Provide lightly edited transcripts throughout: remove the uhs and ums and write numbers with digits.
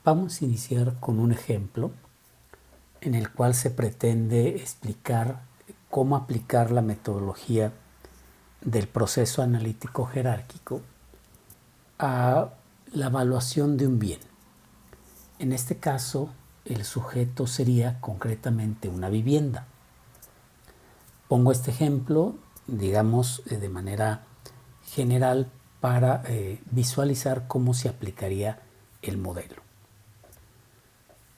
Vamos a iniciar con un ejemplo en el cual se pretende explicar cómo aplicar la metodología del proceso analítico jerárquico a la evaluación de un bien. En este caso, el sujeto sería concretamente una vivienda. Pongo este ejemplo, digamos, de manera general para visualizar cómo se aplicaría el modelo.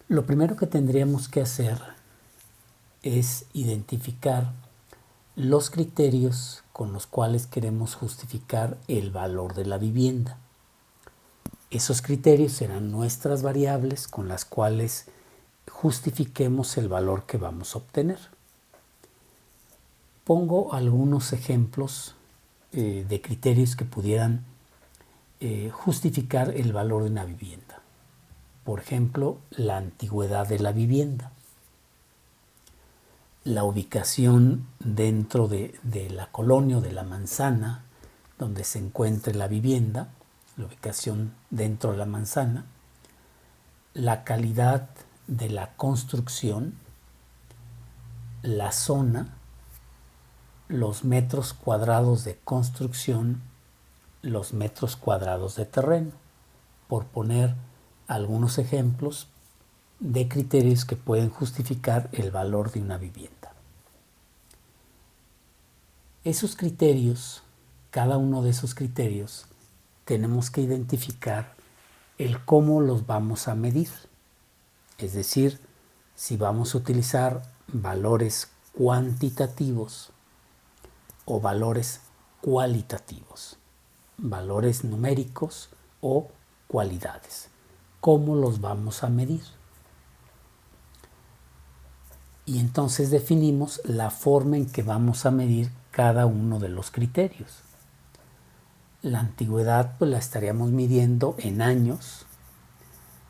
Lo primero que tendríamos que hacer es identificar los criterios con los cuales queremos justificar el valor de la vivienda. Esos criterios serán nuestras variables con las cuales justifiquemos el valor que vamos a obtener. Pongo algunos ejemplos de criterios que pudieran justificar el valor de una vivienda. Por ejemplo, la antigüedad de la vivienda, la ubicación dentro de la colonia o de la manzana donde se encuentre la vivienda, la ubicación dentro de la manzana, la calidad de la construcción, la zona, los metros cuadrados de construcción, los metros cuadrados de terreno, por poner algunos ejemplos de criterios que pueden justificar el valor de una vivienda. Esos criterios, cada uno de esos criterios, tenemos que identificar el cómo los vamos a medir. Es decir, si vamos a utilizar valores cuantitativos o valores cualitativos, valores numéricos o cualidades. ¿Cómo los vamos a medir? Y entonces definimos la forma en que vamos a medir cada uno de los criterios. La antigüedad pues la estaríamos midiendo en años.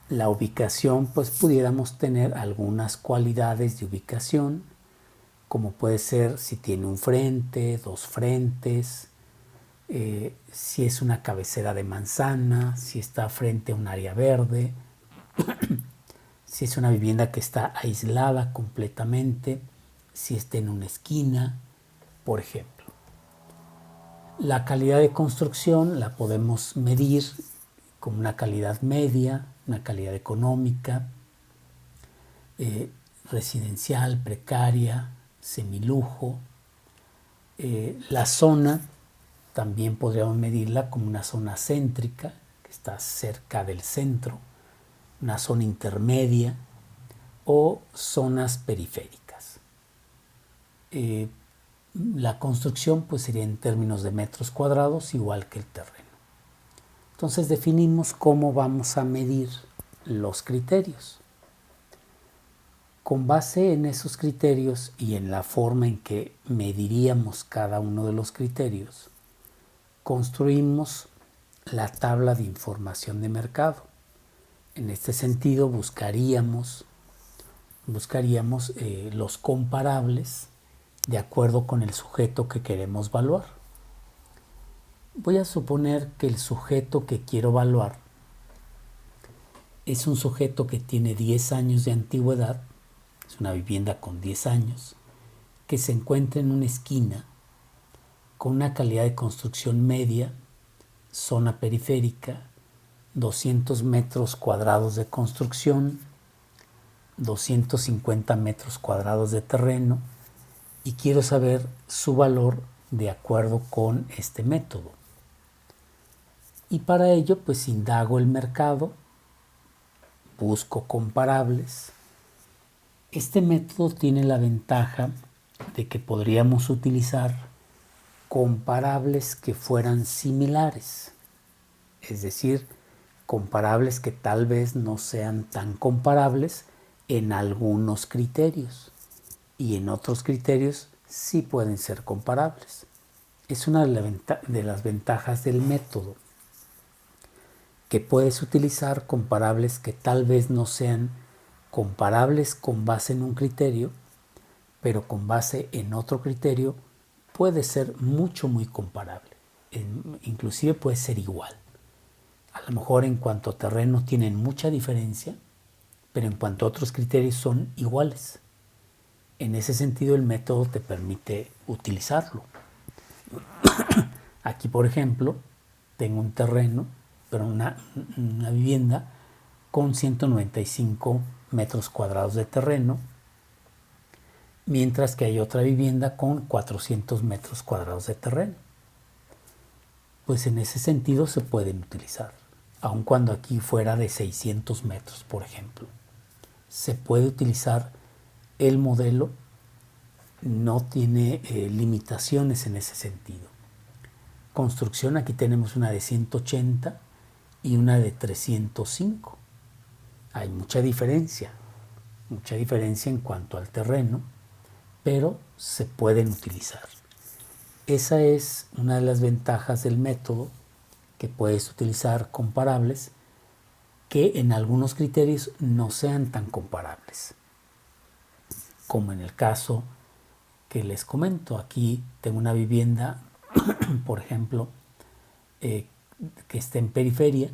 La ubicación pues pudiéramos tener algunas cualidades de ubicación, como puede ser si tiene un frente, dos frentes, si es una cabecera de manzana, si está frente a un área verde, si es una vivienda que está aislada completamente, si está en una esquina, por ejemplo. La calidad de construcción la podemos medir como una calidad media, una calidad económica, residencial, precaria, semilujo. La zona también podríamos medirla como una zona céntrica, que está cerca del centro, una zona intermedia o zonas periféricas. La construcción pues sería en términos de metros cuadrados igual que el terreno. Entonces definimos cómo vamos a medir los criterios. Con base en esos criterios y en la forma en que mediríamos cada uno de los criterios, construimos la tabla de información de mercado. En este sentido buscaríamos los comparables de acuerdo con el sujeto que queremos evaluar. Voy a suponer que el sujeto que quiero evaluar es un sujeto que tiene 10 años de antigüedad, es una vivienda con 10 años, que se encuentra en una esquina con una calidad de construcción media, zona periférica, 200 metros cuadrados de construcción, 250 metros cuadrados de terreno, y quiero saber su valor de acuerdo con este método. Y para ello pues indago el mercado, busco comparables. Este método tiene la ventaja de que podríamos utilizar comparables que fueran similares, es decir, comparables que tal vez no sean tan comparables en algunos criterios y en otros criterios sí pueden ser comparables. Es una de las ventajas del método, que puedes utilizar comparables que tal vez no sean comparables con base en un criterio, pero con base en otro criterio puede ser muy comparable. Inclusive puede ser igual. A lo mejor en cuanto a terreno tienen mucha diferencia, pero en cuanto a otros criterios son iguales. En ese sentido el método te permite utilizarlo. Aquí, por ejemplo, tengo un terreno, pero una vivienda con 195 metros cuadrados de terreno, mientras que hay otra vivienda con 400 metros cuadrados de terreno. Pues en ese sentido se pueden utilizar, aun cuando aquí fuera de 600 metros, por ejemplo. Se puede utilizar el modelo, no tiene limitaciones en ese sentido. Construcción, aquí tenemos una de 180 y una de 305. Hay mucha diferencia en cuanto al terreno, pero se pueden utilizar. Esa es una de las ventajas del método, que puedes utilizar comparables que en algunos criterios no sean tan comparables. Como en el caso que les comento, aquí tengo una vivienda, por ejemplo, que está en periferia,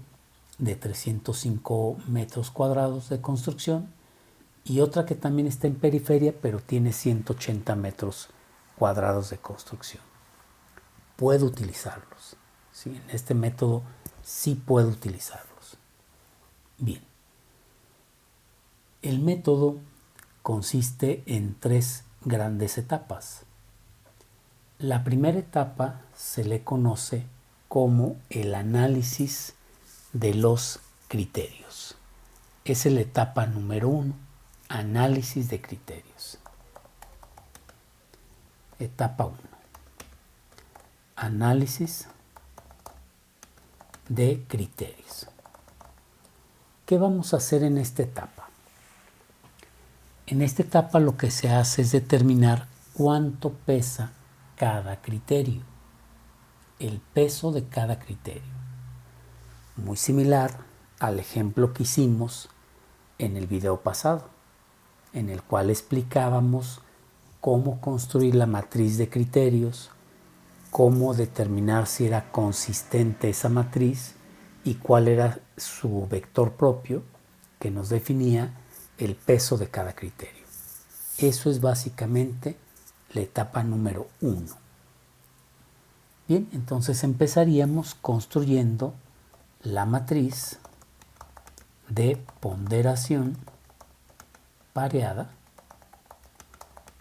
de 305 metros cuadrados de construcción, y otra que también está en periferia, pero tiene 180 metros cuadrados de construcción. Puedo utilizarlos. ¿Sí? En este método sí puedo utilizarlos. Bien. El método consiste en 3 grandes etapas. La primera etapa se le conoce como el análisis de los criterios. Esa es la etapa número 1, análisis de criterios. Etapa 1, análisis de criterios. ¿Qué vamos a hacer en esta etapa? En esta etapa lo que se hace es determinar cuánto pesa cada criterio, el peso de cada criterio. Muy similar al ejemplo que hicimos en el video pasado, en el cual explicábamos cómo construir la matriz de criterios, cómo determinar si era consistente esa matriz y cuál era su vector propio que nos definía el peso de cada criterio. Eso es básicamente la etapa número 1. Bien, entonces empezaríamos construyendo la matriz de ponderación pareada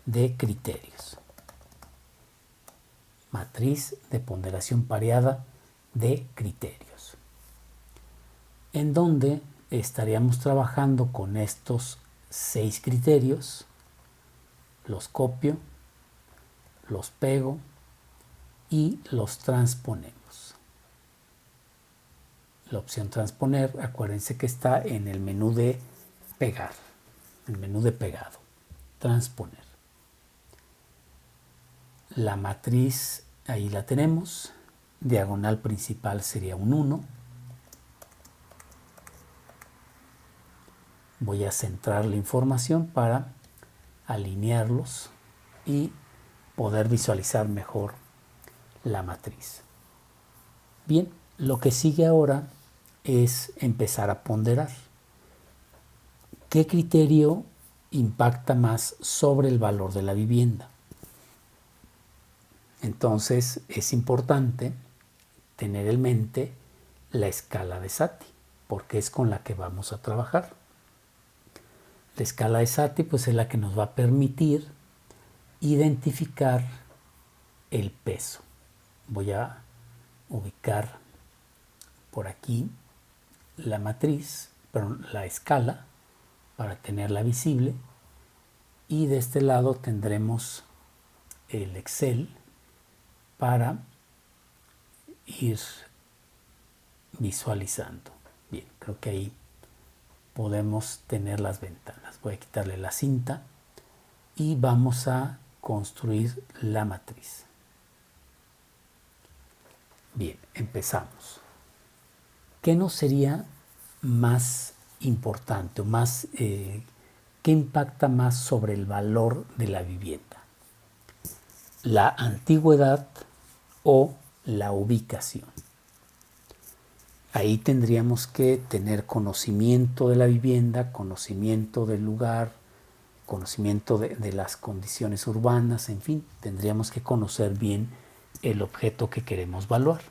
de criterios. Matriz de ponderación pareada de criterios, en donde estaríamos trabajando con estos 6 criterios, los copio, los pego y los transponemos. La opción transponer, acuérdense que está en el menú de pegar, el menú de pegado, transponer. La matriz, ahí la tenemos, diagonal principal sería un 1. Voy a centrar la información para alinearlos y poder visualizar mejor la matriz. Bien, lo que sigue ahora es empezar a ponderar. ¿Qué criterio impacta más sobre el valor de la vivienda? Entonces es importante tener en mente la escala de Saty, porque es con la que vamos a trabajar. La escala de Saty pues es la que nos va a permitir identificar el peso. Voy a ubicar por aquí la matriz, perdón, la escala, para tenerla visible, y de este lado tendremos el Excel para ir visualizando. Bien, creo que ahí podemos tener las ventanas. Voy a quitarle la cinta y vamos a construir la matriz. Bien, empezamos. ¿Qué nos sería más importante o más, qué impacta más sobre el valor de la vivienda? ¿La antigüedad o la ubicación? Ahí tendríamos que tener conocimiento de la vivienda, conocimiento del lugar, conocimiento de las condiciones urbanas, en fin, tendríamos que conocer bien el objeto que queremos evaluar.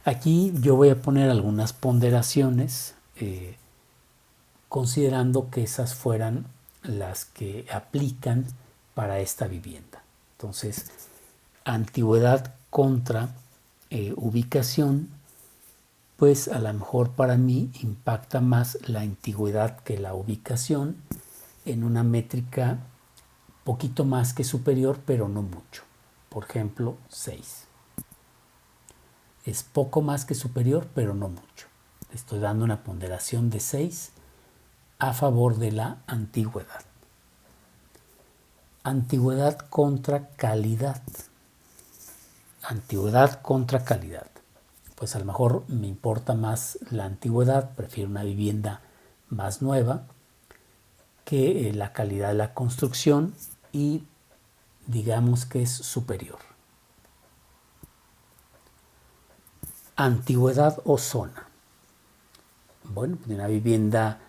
Aquí yo voy a poner algunas ponderaciones considerando que esas fueran las que aplican para esta vivienda. Entonces, antigüedad contra ubicación, pues a lo mejor para mí impacta más la antigüedad que la ubicación en una métrica poquito más que superior, pero no mucho. Por ejemplo, 6. Es poco más que superior, pero no mucho. Estoy dando una ponderación de 6 a favor de la antigüedad. Antigüedad contra calidad. Antigüedad contra calidad. Pues a lo mejor me importa más la antigüedad, prefiero una vivienda más nueva que la calidad de la construcción y digamos que es superior. Antigüedad o zona. Bueno, de una vivienda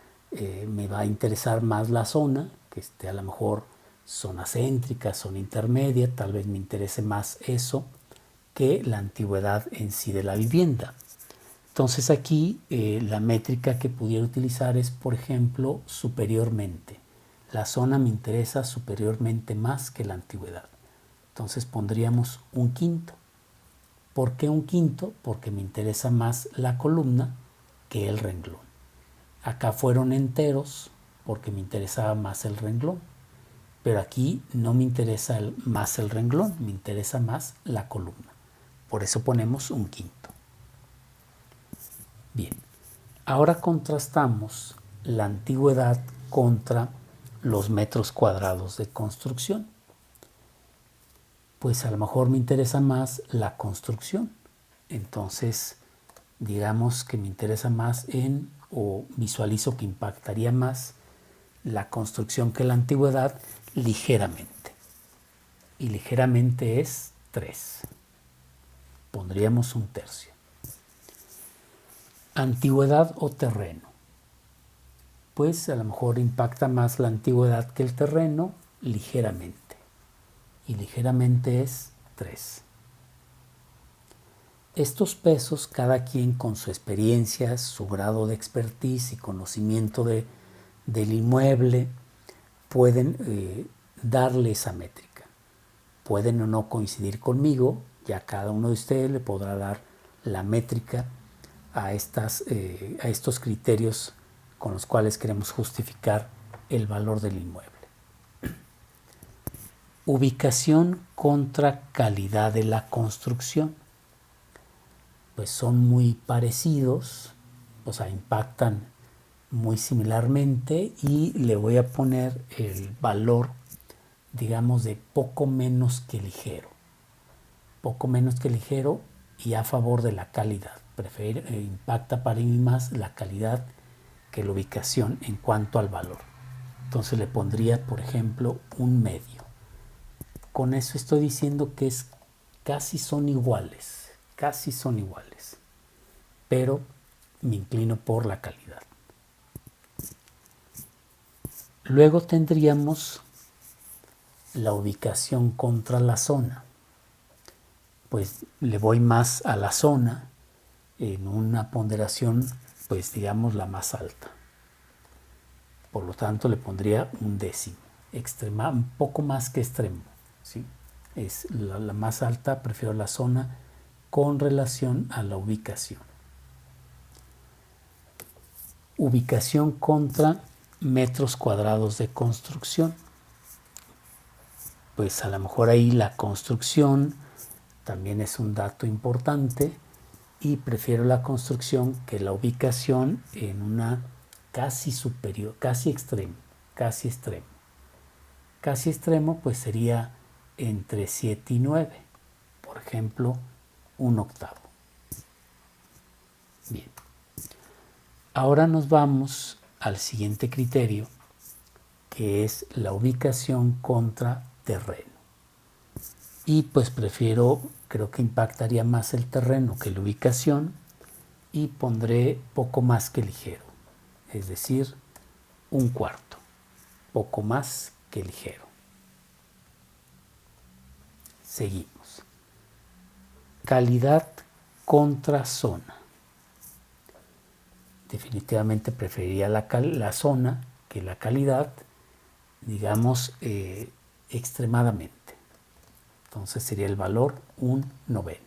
me va a interesar más la zona, que esté a lo mejor zona céntrica, zona intermedia, tal vez me interese más eso que la antigüedad en sí de la vivienda. Entonces aquí la métrica que pudiera utilizar es, por ejemplo, superiormente. La zona me interesa superiormente más que la antigüedad. Entonces pondríamos un quinto. ¿Por qué un quinto? Porque me interesa más la columna que el renglón. Acá fueron enteros porque me interesaba más el renglón. Pero aquí no me interesa más el renglón, me interesa más la columna. Por eso ponemos un quinto. Bien, ahora contrastamos la antigüedad contra los metros cuadrados de construcción. Pues a lo mejor me interesa más la construcción. Entonces, digamos que me interesa más o visualizo que impactaría más la construcción que la antigüedad ligeramente. Y ligeramente es 3. Pondríamos un tercio. Antigüedad o terreno. Pues a lo mejor impacta más la antigüedad que el terreno ligeramente. Y ligeramente es 3. Estos pesos, cada quien con su experiencia, su grado de expertise y conocimiento del inmueble, pueden darle esa métrica. Pueden o no coincidir conmigo, ya cada uno de ustedes le podrá dar la métrica a estos criterios con los cuales queremos justificar el valor del inmueble. Ubicación contra calidad de la construcción. Pues son muy parecidos, o sea, impactan muy similarmente y le voy a poner el valor, digamos, de poco menos que ligero. Poco menos que ligero y a favor de la calidad. Impacta para mí más la calidad que la ubicación en cuanto al valor. Entonces le pondría, por ejemplo, un medio. Con eso estoy diciendo que casi son iguales, pero me inclino por la calidad. Luego tendríamos la ubicación contra la zona. Pues le voy más a la zona en una ponderación, pues digamos la más alta. Por lo tanto le pondría un décimo, un poco más que extremo, ¿sí? Es la más alta, prefiero la zona con relación a la ubicación. Ubicación contra metros cuadrados de construcción. Pues a lo mejor ahí la construcción también es un dato importante y prefiero la construcción que la ubicación en una casi superior, casi extremo. Casi extremo pues sería entre 7 y 9. Por ejemplo, un octavo. Bien. Ahora nos vamos al siguiente criterio, que es la ubicación contra terreno. Y pues creo que impactaría más el terreno que la ubicación, y pondré poco más que ligero, es decir, un cuarto, poco más que ligero. Seguimos. Calidad contra zona. Definitivamente preferiría la zona que la calidad, digamos, extremadamente. Entonces sería el valor 1/9.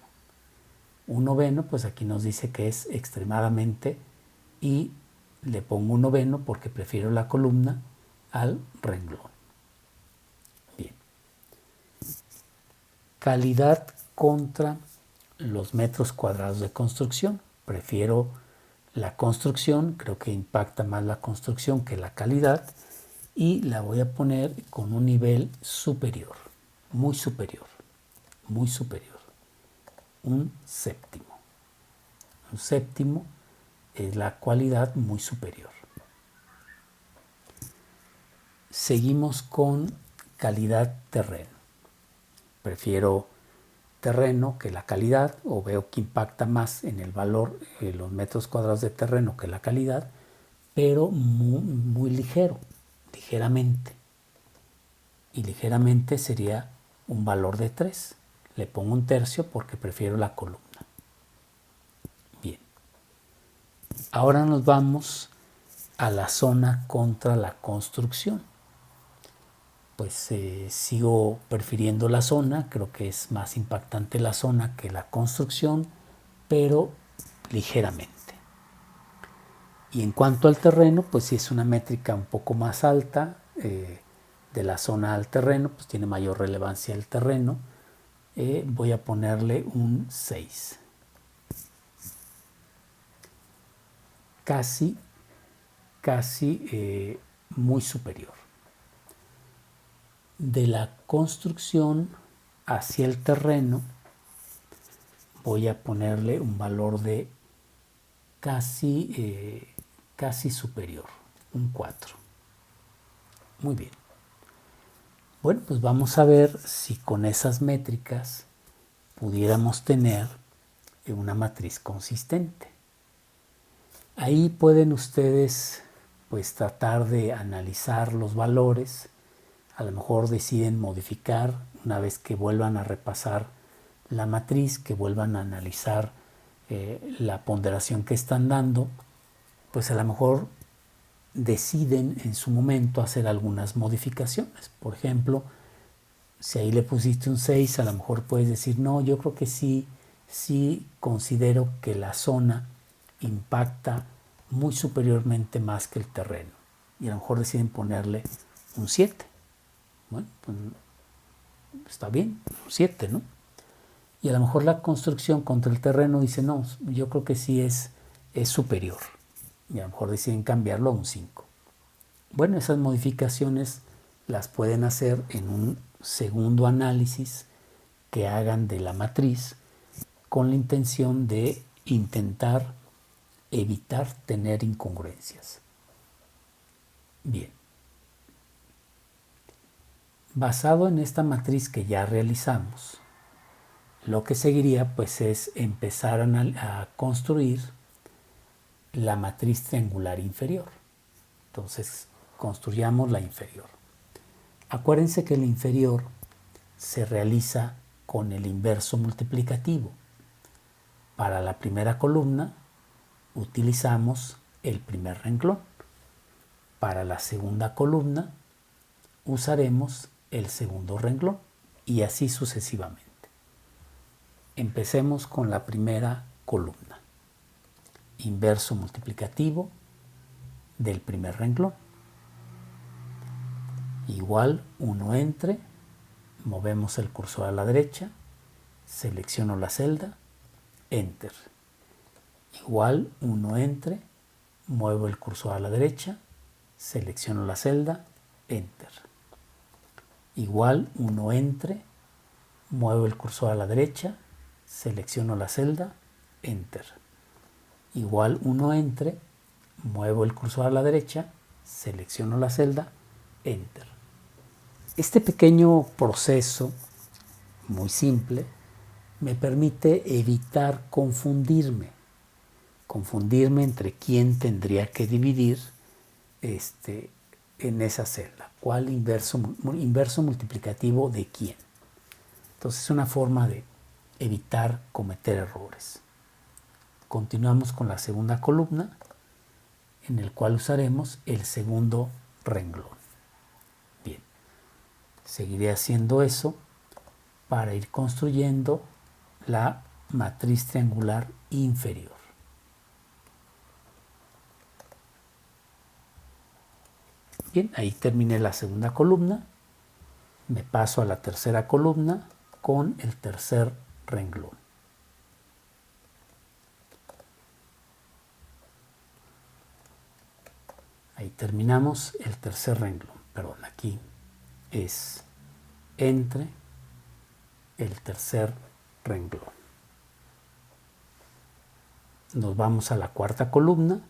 1/9, pues aquí nos dice que es extremadamente y le pongo 1/9 porque prefiero la columna al renglón. Bien. Calidad contra los metros cuadrados de construcción. Prefiero la construcción, creo que impacta más la construcción que la calidad, y la voy a poner con un nivel superior, muy superior, muy superior. Un séptimo. Un séptimo es la cualidad muy superior. Seguimos con calidad terreno. Prefiero terreno que la calidad, o veo que impacta más en el valor los metros cuadrados de terreno que la calidad, pero muy, muy ligero, ligeramente. Y ligeramente sería un valor de 3. Le pongo 1/3 porque prefiero la columna. Bien. Ahora nos vamos a la zona contra la construcción. Pues sigo prefiriendo la zona, creo que es más impactante la zona que la construcción, pero ligeramente. Y en cuanto al terreno, pues si es una métrica un poco más alta, de la zona al terreno, pues tiene mayor relevancia el terreno. Voy a ponerle un 6. Casi muy superior. De la construcción hacia el terreno, voy a ponerle un valor de casi superior, un 4. Muy bien. Bueno, pues vamos a ver si con esas métricas pudiéramos tener una matriz consistente. Ahí pueden ustedes pues tratar de analizar los valores. A lo mejor deciden modificar una vez que vuelvan a repasar la matriz, que vuelvan a analizar la ponderación que están dando, pues a lo mejor deciden en su momento hacer algunas modificaciones. Por ejemplo, si ahí le pusiste un 6, a lo mejor puedes decir, no, yo creo que sí considero que la zona impacta muy superiormente más que el terreno. Y a lo mejor deciden ponerle un 7. Bueno, pues está bien, un 7, ¿no? Y a lo mejor la construcción contra el terreno dice, no, yo creo que sí es superior. Y a lo mejor deciden cambiarlo a un 5. Bueno, esas modificaciones las pueden hacer en un segundo análisis que hagan de la matriz con la intención de intentar evitar tener incongruencias. Bien. Basado en esta matriz que ya realizamos, lo que seguiría pues es empezar a construir la matriz triangular inferior. Entonces construyamos la inferior. Acuérdense que la inferior se realiza con el inverso multiplicativo. Para la primera columna utilizamos el primer renglón. Para la segunda columna usaremos el segundo renglón y así sucesivamente. Empecemos con la primera columna. Inverso multiplicativo del primer renglón. Igual 1 entre, movemos el cursor a la derecha, selecciono la celda, Enter. Igual 1 entre, muevo el cursor a la derecha, selecciono la celda, Enter. Igual 1 entre, muevo el cursor a la derecha, selecciono la celda, Enter. Igual 1 entre, muevo el cursor a la derecha, selecciono la celda, Enter. Este pequeño proceso, muy simple, me permite evitar confundirme. confundirme entre quién tendría que dividir en esa celda. ¿Cuál inverso multiplicativo de quién? Entonces es una forma de evitar cometer errores. Continuamos con la segunda columna, en el cual usaremos el segundo renglón. Bien, seguiré haciendo eso para ir construyendo la matriz triangular inferior. Bien, ahí terminé la segunda columna. Me paso a la tercera columna con el tercer renglón. Ahí terminamos el tercer renglón. Perdón, aquí es entre el tercer renglón. Nos vamos a la cuarta columna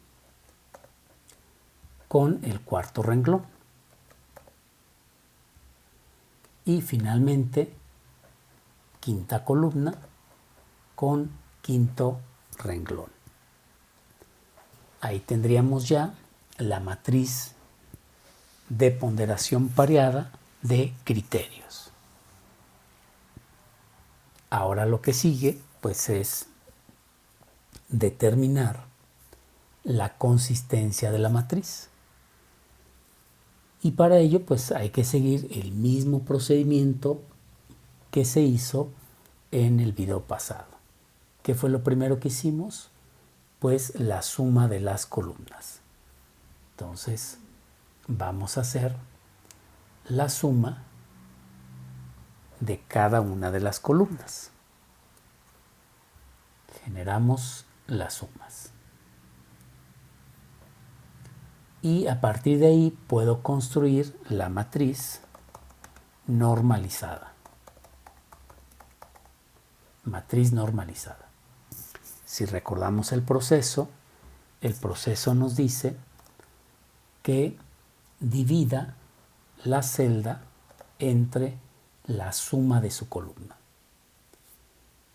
con el cuarto renglón. Y finalmente, quinta columna con quinto renglón. Ahí tendríamos ya la matriz de ponderación pareada de criterios. Ahora lo que sigue pues es determinar la consistencia de la matriz. Y para ello pues hay que seguir el mismo procedimiento que se hizo en el video pasado. ¿Qué fue lo primero que hicimos? Pues la suma de las columnas. Entonces vamos a hacer la suma de cada una de las columnas. Generamos las sumas. Y a partir de ahí puedo construir la matriz normalizada. Matriz normalizada. Si recordamos el proceso nos dice que divida la celda entre la suma de su columna.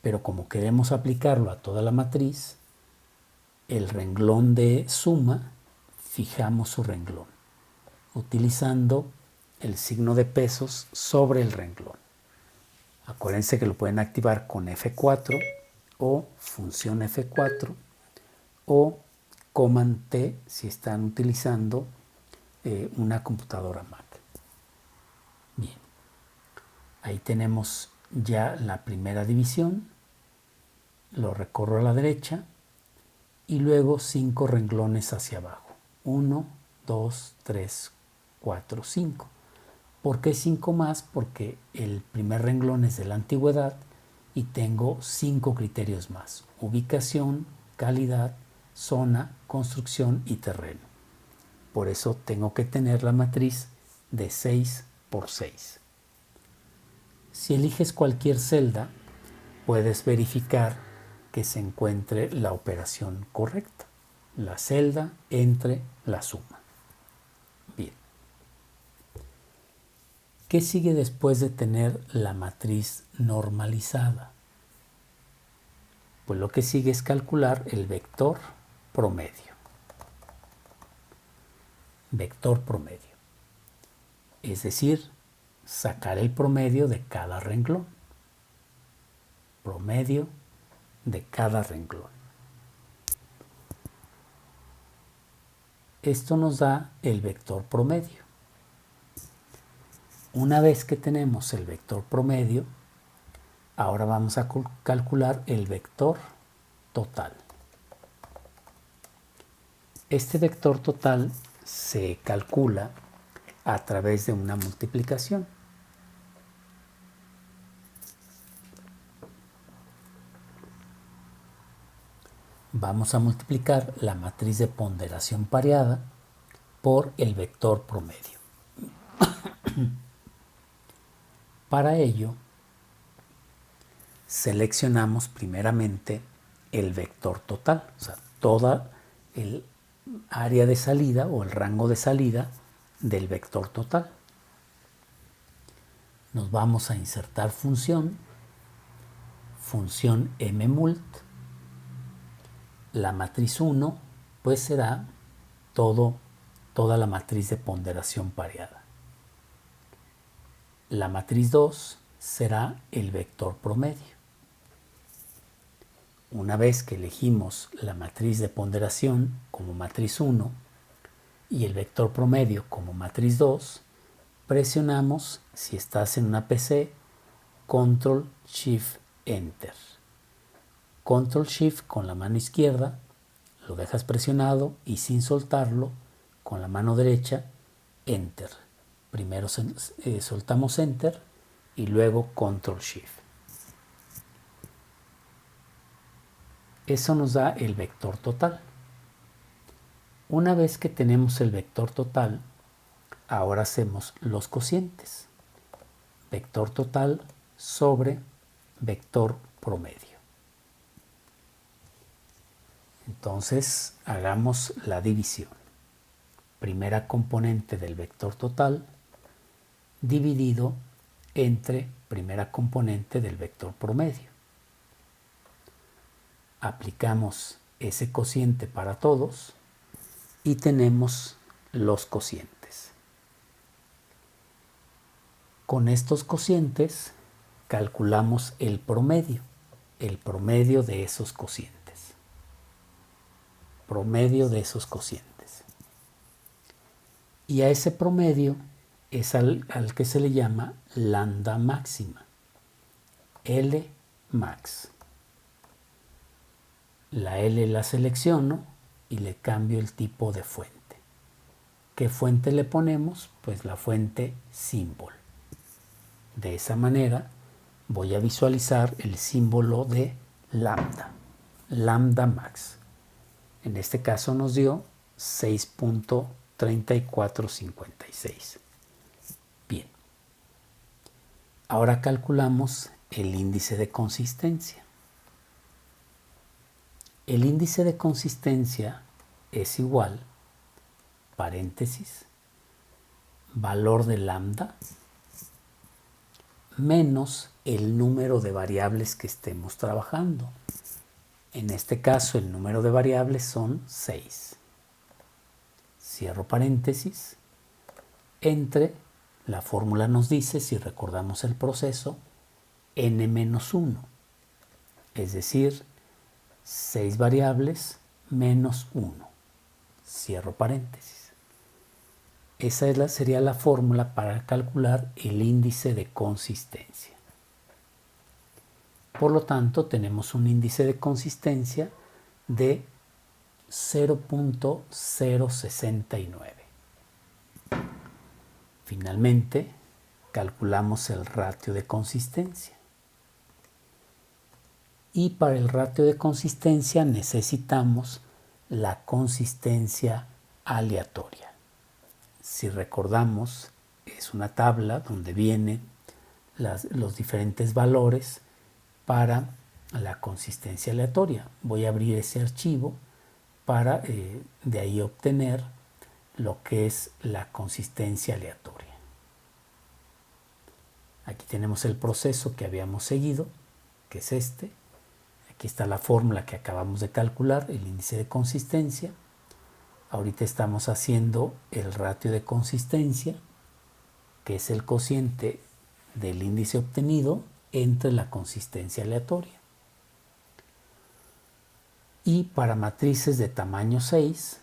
Pero como queremos aplicarlo a toda la matriz, el renglón de suma, fijamos su renglón, utilizando el signo de pesos sobre el renglón. Acuérdense que lo pueden activar con F4 o función F4 o Command T si están utilizando una computadora Mac. Bien, ahí tenemos ya la primera división. Lo recorro a la derecha y luego 5 renglones hacia abajo. 1, 2, 3, 4, 5. ¿Por qué 5 más? Porque el primer renglón es de la antigüedad y tengo 5 criterios más: ubicación, calidad, zona, construcción y terreno. Por eso tengo que tener la matriz de 6 por 6. Si eliges cualquier celda, puedes verificar que se encuentre la operación correcta, la celda entre la suma. Bien. ¿Qué sigue después de tener la matriz normalizada? Pues lo que sigue es calcular el vector promedio. Vector promedio. Es decir, sacar el promedio de cada renglón. Promedio de cada renglón. Esto nos da el vector promedio. Una vez que tenemos el vector promedio, ahora vamos a calcular el vector total. Este vector total se calcula a través de una multiplicación. Vamos a multiplicar la matriz de ponderación pareada por el vector promedio. Para ello, seleccionamos primeramente el vector total, o sea, toda el área de salida o el rango de salida del vector total. Nos vamos a insertar función mmult, La matriz 1 pues será toda la matriz de ponderación pareada. La matriz 2 será el vector promedio. Una vez que elegimos la matriz de ponderación como matriz 1 y el vector promedio como matriz 2, presionamos, si estás en una PC, Control Shift Enter. Control Shift con la mano izquierda, lo dejas presionado y sin soltarlo, con la mano derecha, Enter. Primero soltamos Enter y luego Control Shift. Eso nos da el vector total. Una vez que tenemos el vector total, ahora hacemos los cocientes. Vector total sobre vector promedio. Entonces, hagamos la división. Primera componente del vector total dividido entre primera componente del vector promedio. Aplicamos ese cociente para todos y tenemos los cocientes. Con estos cocientes calculamos el promedio de esos cocientes. Promedio de esos cocientes. Y a ese promedio es al que se le llama lambda máxima, L max. La L la selecciono y le cambio el tipo de fuente. ¿Qué fuente le ponemos? Pues la fuente symbol. De esa manera voy a visualizar el símbolo de lambda, lambda max. En este caso nos dio 6.3456. Bien. Ahora calculamos el índice de consistencia. El índice de consistencia es igual, paréntesis, valor de lambda menos el número de variables que estemos trabajando. En este caso el número de variables son 6. Cierro paréntesis, entre, la fórmula nos dice, si recordamos el proceso, n-1, es decir, 6 variables menos 1. Cierro paréntesis. Esa sería la fórmula para calcular el índice de consistencia. Por lo tanto, tenemos un índice de consistencia de 0.069. Finalmente, calculamos el ratio de consistencia. Y para el ratio de consistencia necesitamos la consistencia aleatoria. Si recordamos, es una tabla donde vienen los diferentes valores para la consistencia aleatoria. Voy a abrir ese archivo para de ahí obtener lo que es la consistencia aleatoria. Aquí tenemos el proceso que habíamos seguido, que es este. Aquí está la fórmula que acabamos de calcular, el índice de consistencia. Ahorita estamos haciendo el ratio de consistencia, que es el cociente del índice obtenido entre la consistencia aleatoria. Y para matrices de tamaño 6,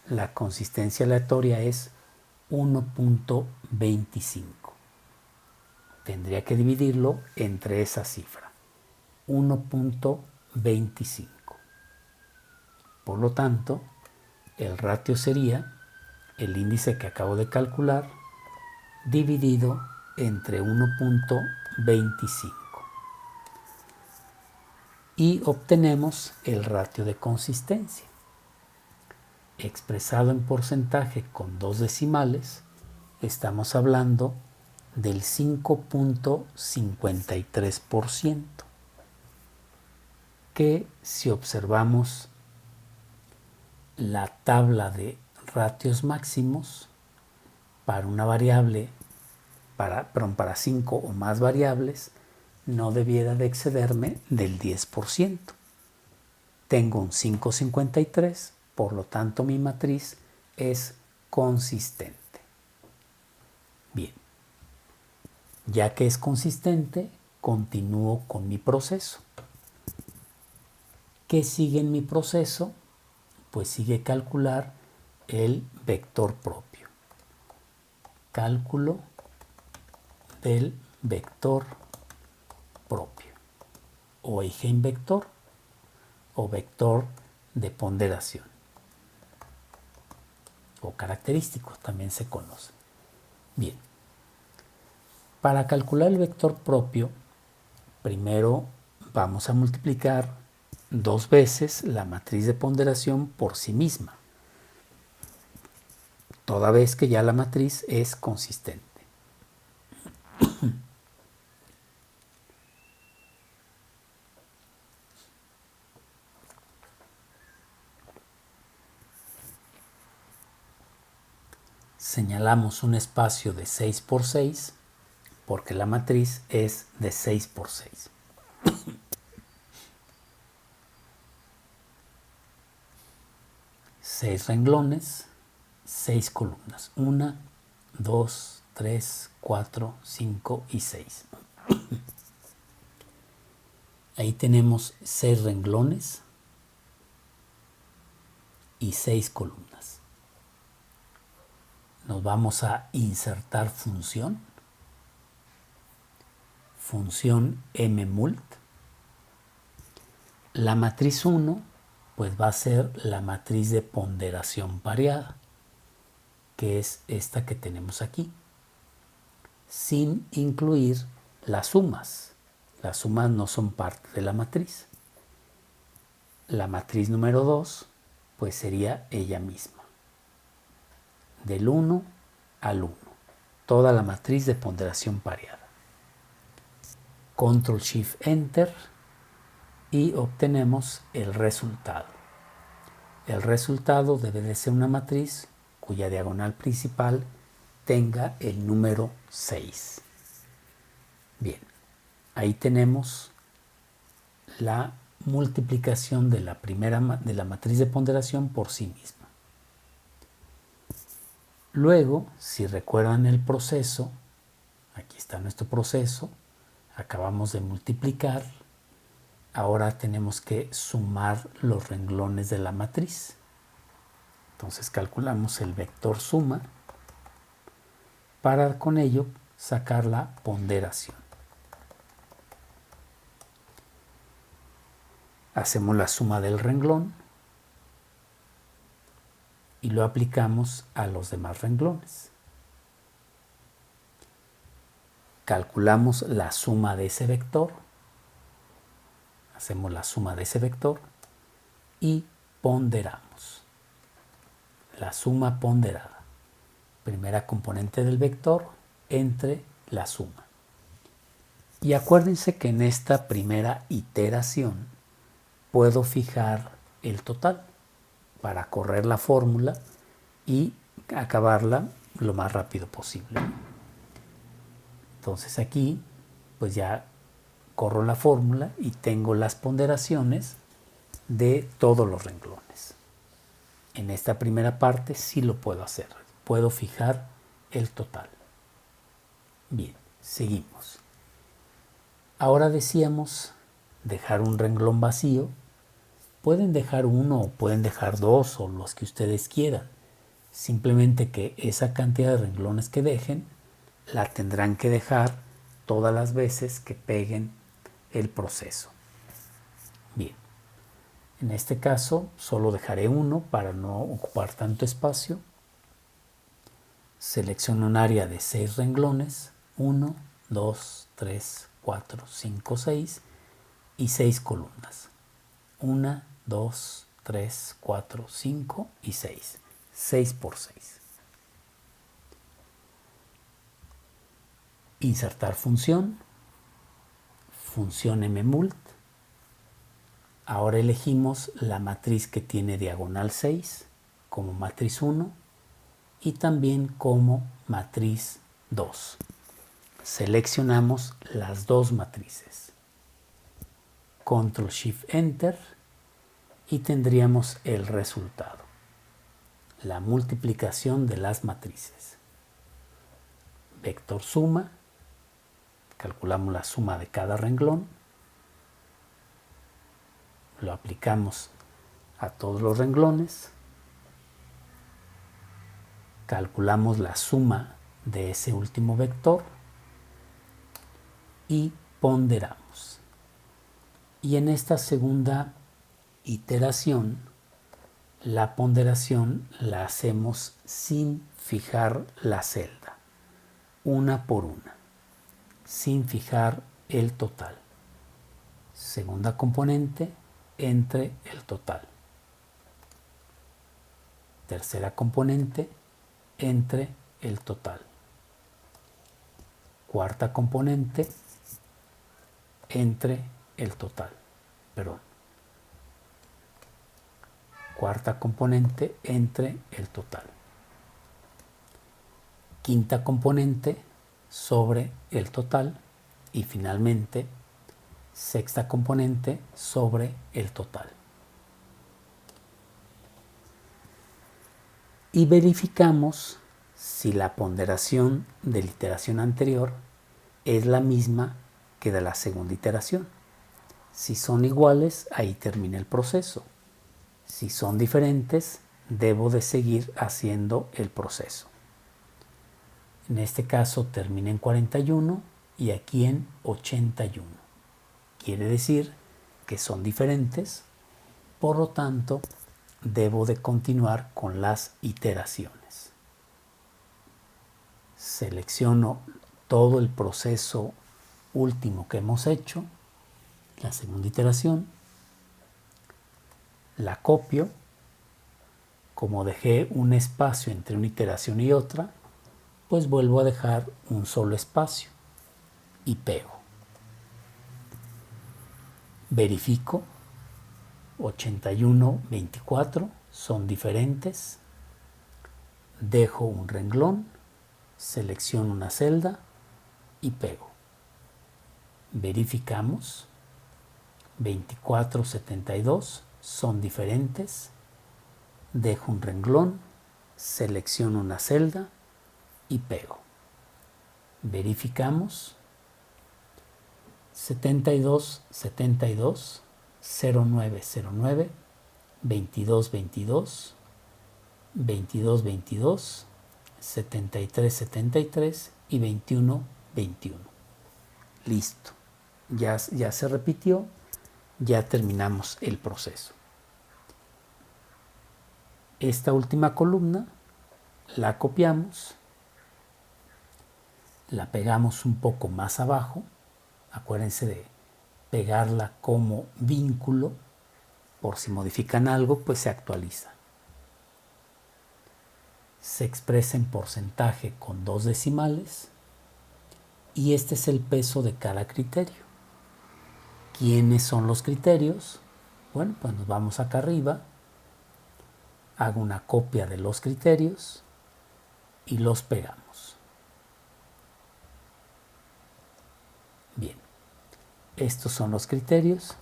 la consistencia aleatoria es 1.25. Tendría que dividirlo entre esa cifra, 1.25. Por lo tanto, el ratio sería el índice que acabo de calcular dividido entre 1.25. Y obtenemos el ratio de consistencia. Expresado en porcentaje con 2 decimales, estamos hablando del 5.53%, que si observamos la tabla de ratios máximos para una variable, para 5 o más variables, no debiera de excederme del 10%. Tengo un 5,53, por lo tanto mi matriz es consistente. Bien, ya que es consistente, continúo con mi proceso. ¿Qué sigue en mi proceso? Pues sigue calcular el vector propio. Cálculo del vector propio, o eigenvector, o vector de ponderación, o característico, también se conoce. Bien, para calcular el vector propio, primero vamos a multiplicar 2 veces la matriz de ponderación por sí misma, toda vez que ya la matriz es consistente. Señalamos un espacio de 6 por 6 porque la matriz es de 6 por 6. Seis renglones, 6 columnas. 1, 2, 3, 4, 5 y 6. Ahí tenemos 6 renglones y 6 columnas. Nos vamos a insertar función. Función mmult. La matriz 1 pues va a ser la matriz de ponderación pareada, que es esta que tenemos aquí, sin incluir las sumas. Las sumas no son parte de la matriz. La matriz número 2 pues sería ella misma, del 1 al 1, toda la matriz de ponderación pareada. Control Shift Enter y obtenemos el resultado. El resultado debe de ser una matriz cuya diagonal principal tenga el número 6. Bien, ahí tenemos la multiplicación de la matriz de ponderación por sí misma. Luego, si recuerdan el proceso, aquí está nuestro proceso, acabamos de multiplicar, ahora tenemos que sumar los renglones de la matriz. Entonces calculamos el vector suma para con ello sacar la ponderación. Hacemos la suma del renglón y lo aplicamos a los demás renglones. Calculamos la suma de ese vector, hacemos la suma de ese vector y ponderamos. La suma ponderada, primera componente del vector entre la suma. Y acuérdense que en esta primera iteración puedo fijar el total para correr la fórmula y acabarla lo más rápido posible. Entonces aquí pues ya corro la fórmula y tengo las ponderaciones de todos los renglones. En esta primera parte sí lo puedo hacer, puedo fijar el total. Bien, seguimos. Ahora decíamos dejar un renglón vacío. Pueden dejar uno o pueden dejar dos o los que ustedes quieran. Simplemente que esa cantidad de renglones que dejen la tendrán que dejar todas las veces que peguen el proceso. Bien, en este caso solo dejaré uno para no ocupar tanto espacio. Selecciono un área de 6 renglones, 1, 2, 3, 4, 5, 6 y 6 columnas. 1, 2, 3, 4, 5 y 6. 6 por 6. Insertar función. Función mmult. Ahora elegimos la matriz que tiene diagonal 6 como matriz 1 y también como matriz 2. Seleccionamos las dos matrices. Control Shift Enter y tendríamos el resultado, la multiplicación de las matrices. Vector suma, calculamos la suma de cada renglón, lo aplicamos a todos los renglones, calculamos la suma de ese último vector y ponderamos. Y en esta segunda iteración, la ponderación la hacemos sin fijar la celda, una por una, sin fijar el total. Segunda componente entre el total. Tercera componente entre el total. Cuarta componente entre el total. Cuarta componente entre el total. Quinta componente sobre el total y finalmente sexta componente sobre el total. Y verificamos si la ponderación de la iteración anterior es la misma que de la segunda iteración. Si son iguales, ahí termina el proceso. Si son diferentes, debo de seguir haciendo el proceso. En este caso termina en 41 y aquí en 81. Quiere decir que son diferentes, por lo tanto, debo de continuar con las iteraciones. Selecciono todo el proceso último que hemos hecho, la segunda iteración, la copio, como dejé un espacio entre una iteración y otra, pues vuelvo a dejar un solo espacio y pego. Verifico, 81, 24 son diferentes, dejo un renglón, selecciono una celda y pego. Verificamos, 24, 72 son diferentes, dejo un renglón, selecciono una celda y pego. Verificamos, 72, 72, 09, 09, 22, 22, 22, 22, 73, 73 y 21, 21. Listo. Ya se repitió, ya terminamos el proceso. Esta última columna la copiamos, la pegamos un poco más abajo. Acuérdense de pegarla como vínculo, por si modifican algo, pues se actualiza. Se expresa en porcentaje con 2 decimales y este es el peso de cada criterio. ¿Quiénes son los criterios? Bueno, pues nos vamos acá arriba, hago una copia de los criterios y los pegamos. Bien, estos son los criterios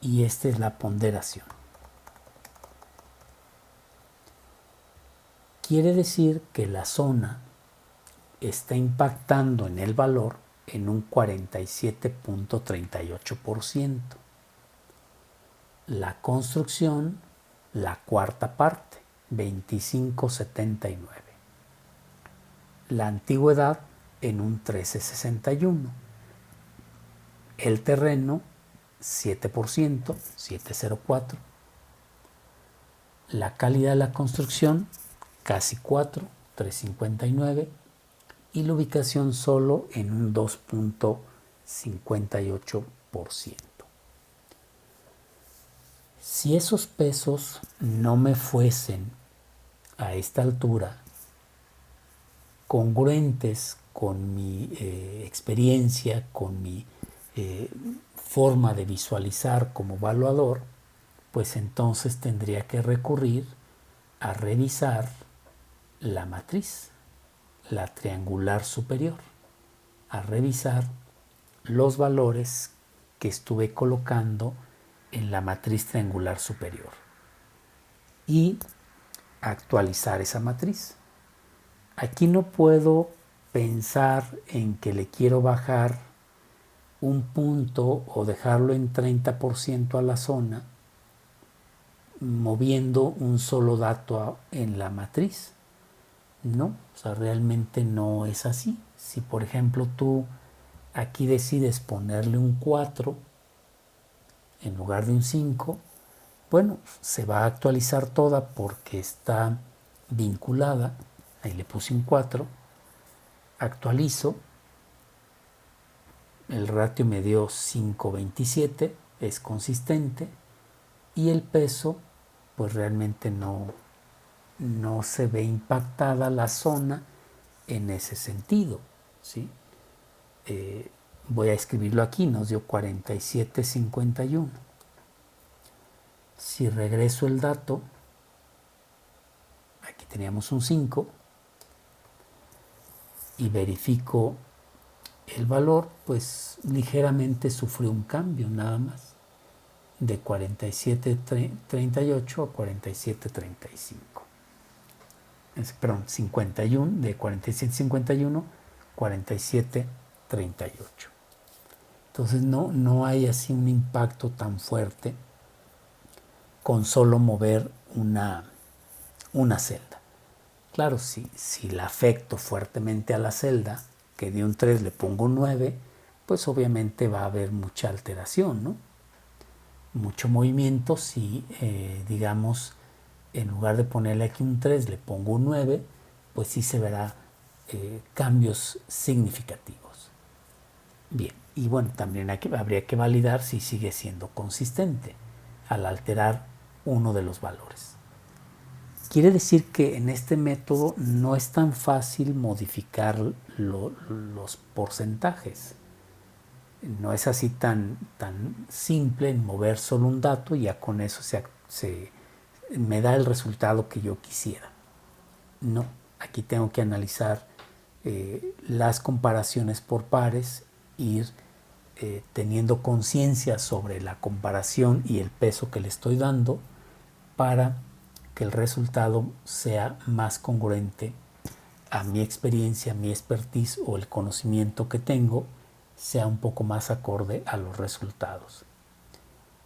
y esta es la ponderación. Quiere decir que la zona está impactando en el valor en un 47.38%. La construcción, la cuarta parte, 25.79. La antigüedad en un 13.61. El terreno, 7%, 7.04. La calidad de la construcción, casi 4, 3.59. Y la ubicación solo en un 2.58%. Si esos pesos no me fuesen a esta altura congruentes con mi experiencia, con mi forma de visualizar como evaluador, pues entonces tendría que recurrir a revisar la matriz, la triangular superior, a revisar los valores que estuve colocando en la matriz triangular superior y actualizar esa matriz. Aquí no puedo pensar en que le quiero bajar un punto o dejarlo en 30% a la zona moviendo un solo dato en la matriz. No, o sea, realmente no es así. Si por ejemplo tú aquí decides ponerle un 4 en lugar de un 5, bueno, se va a actualizar toda porque está vinculada. Ahí le puse un 4, actualizo, el ratio me dio 5.27, es consistente, y el peso pues realmente no se ve impactada la zona en ese sentido, ¿sí? Voy a escribirlo aquí, nos dio 47.51. Si regreso el dato, aquí teníamos un 5, y verifico el valor, pues ligeramente sufrió un cambio nada más, de 47.38 a 47.35. Perdón, 51, de 47.51, 47.38. Entonces no hay así un impacto tan fuerte con solo mover una celda. Claro, si la afecto fuertemente a la celda, que de un 3 le pongo un 9, pues obviamente va a haber mucha alteración, ¿no? Mucho movimiento. Si, digamos, en lugar de ponerle aquí un 3 le pongo un 9, pues sí se verá cambios significativos. Bien, y bueno, también habría que validar si sigue siendo consistente al alterar uno de los valores. Quiere decir que en este método no es tan fácil modificar los porcentajes. No es así tan simple en mover solo un dato y ya con eso me da el resultado que yo quisiera. No, aquí tengo que analizar las comparaciones por pares, ir teniendo conciencia sobre la comparación y el peso que le estoy dando para que el resultado sea más congruente a mi experiencia, mi expertise o el conocimiento que tengo, sea un poco más acorde a los resultados.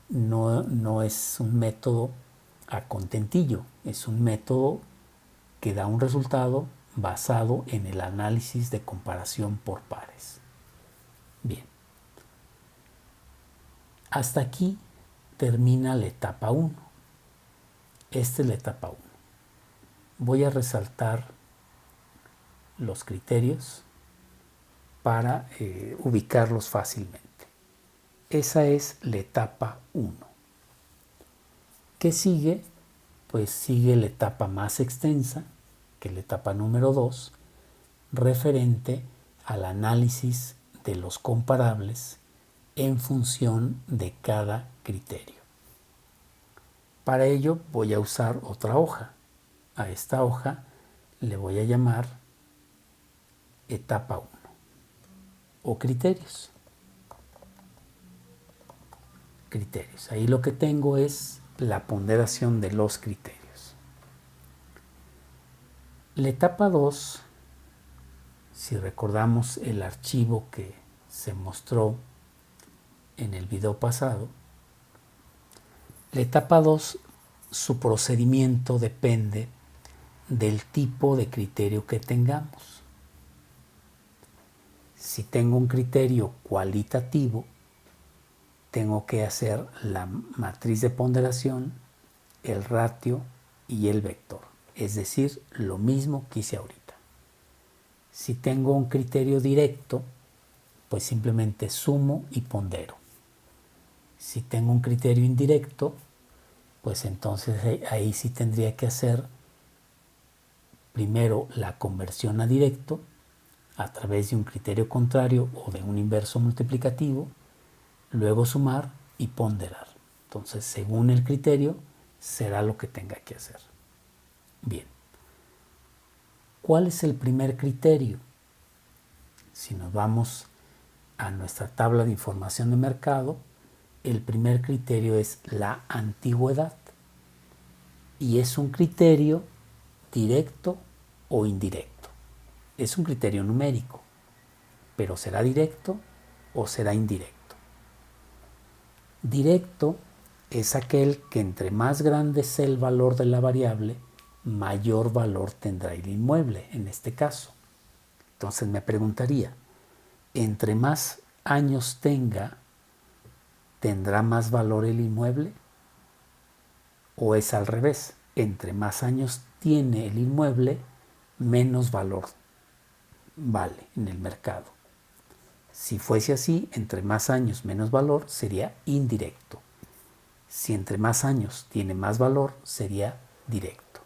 No es un método a contentillo, es un método que da un resultado basado en el análisis de comparación por pares. Bien, hasta aquí termina la etapa 1. Esta es la etapa 1. Voy a resaltar los criterios para ubicarlos fácilmente. Esa es la etapa 1. ¿Qué sigue? Pues sigue la etapa más extensa, que es la etapa número 2, referente al análisis de los comparables en función de cada criterio. Para ello voy a usar otra hoja. A esta hoja le voy a llamar etapa 1 o criterios. Criterios. Ahí lo que tengo es la ponderación de los criterios. La etapa 2, si recordamos el archivo que se mostró en el video pasado, la etapa 2, su procedimiento depende del tipo de criterio que tengamos. Si tengo un criterio cualitativo, tengo que hacer la matriz de ponderación, el ratio y el vector, es decir, lo mismo que hice ahorita. Si tengo un criterio directo, pues simplemente sumo y pondero. Si tengo un criterio indirecto, pues entonces ahí sí tendría que hacer primero la conversión a directo a través de un criterio contrario o de un inverso multiplicativo, luego sumar y ponderar. Entonces, según el criterio, será lo que tenga que hacer. Bien. ¿Cuál es el primer criterio? Si nos vamos a nuestra tabla de información de mercado, el primer criterio es la antigüedad. Y es un criterio directo o indirecto. Es un criterio numérico, pero ¿será directo o será indirecto? Directo es aquel que entre más grande sea el valor de la variable, mayor valor tendrá el inmueble, en este caso. Entonces me preguntaría, ¿entre más años tenga, tendrá más valor el inmueble? ¿O es al revés? Entre más años tiene el inmueble, menos valor vale en el mercado. Si fuese así, entre más años menos valor sería indirecto. Si entre más años tiene más valor, sería directo.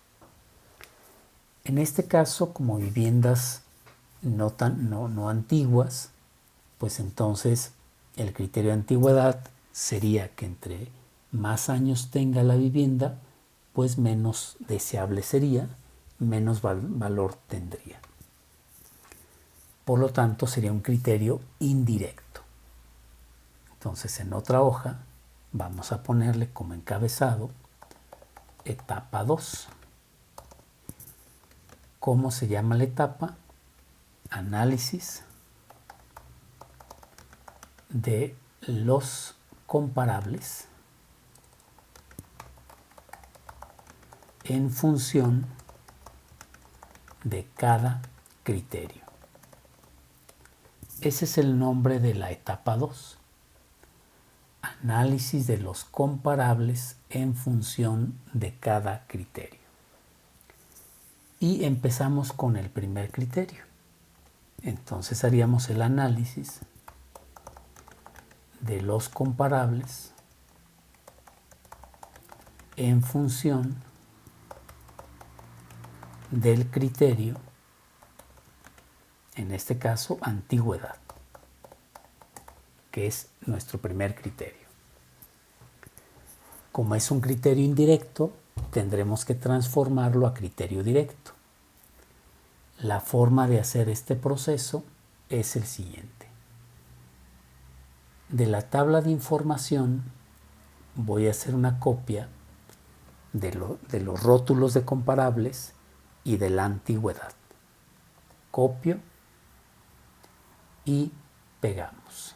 En este caso, como viviendas no antiguas, pues entonces el criterio de antigüedad sería que entre más años tenga la vivienda, pues menos deseable sería, menos valor tendría. Por lo tanto, sería un criterio indirecto. Entonces, en otra hoja vamos a ponerle como encabezado etapa 2. ¿Cómo se llama la etapa? Análisis de los comparables en función de cada criterio. Ese es el nombre de la etapa 2. Análisis de los comparables en función de cada criterio. Y empezamos con el primer criterio. Entonces haríamos el análisis de los comparables en función del criterio, en este caso antigüedad, que es nuestro primer criterio. Como es un criterio indirecto, tendremos que transformarlo a criterio directo. La forma de hacer este proceso es el siguiente. De la tabla de información voy a hacer una copia de los rótulos de comparables y de la antigüedad. Copio y pegamos.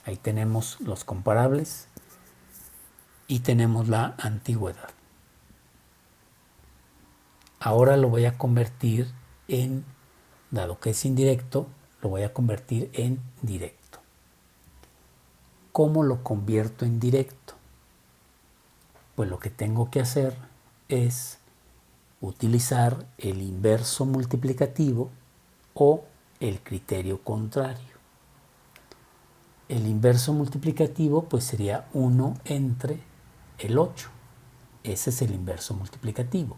Ahí tenemos los comparables y tenemos la antigüedad. Ahora lo voy a convertir en, dado que es indirecto, lo voy a convertir en directo. ¿Cómo lo convierto en directo? Pues lo que tengo que hacer es utilizar el inverso multiplicativo o el criterio contrario. El inverso multiplicativo pues sería 1 entre el 8. Ese es el inverso multiplicativo.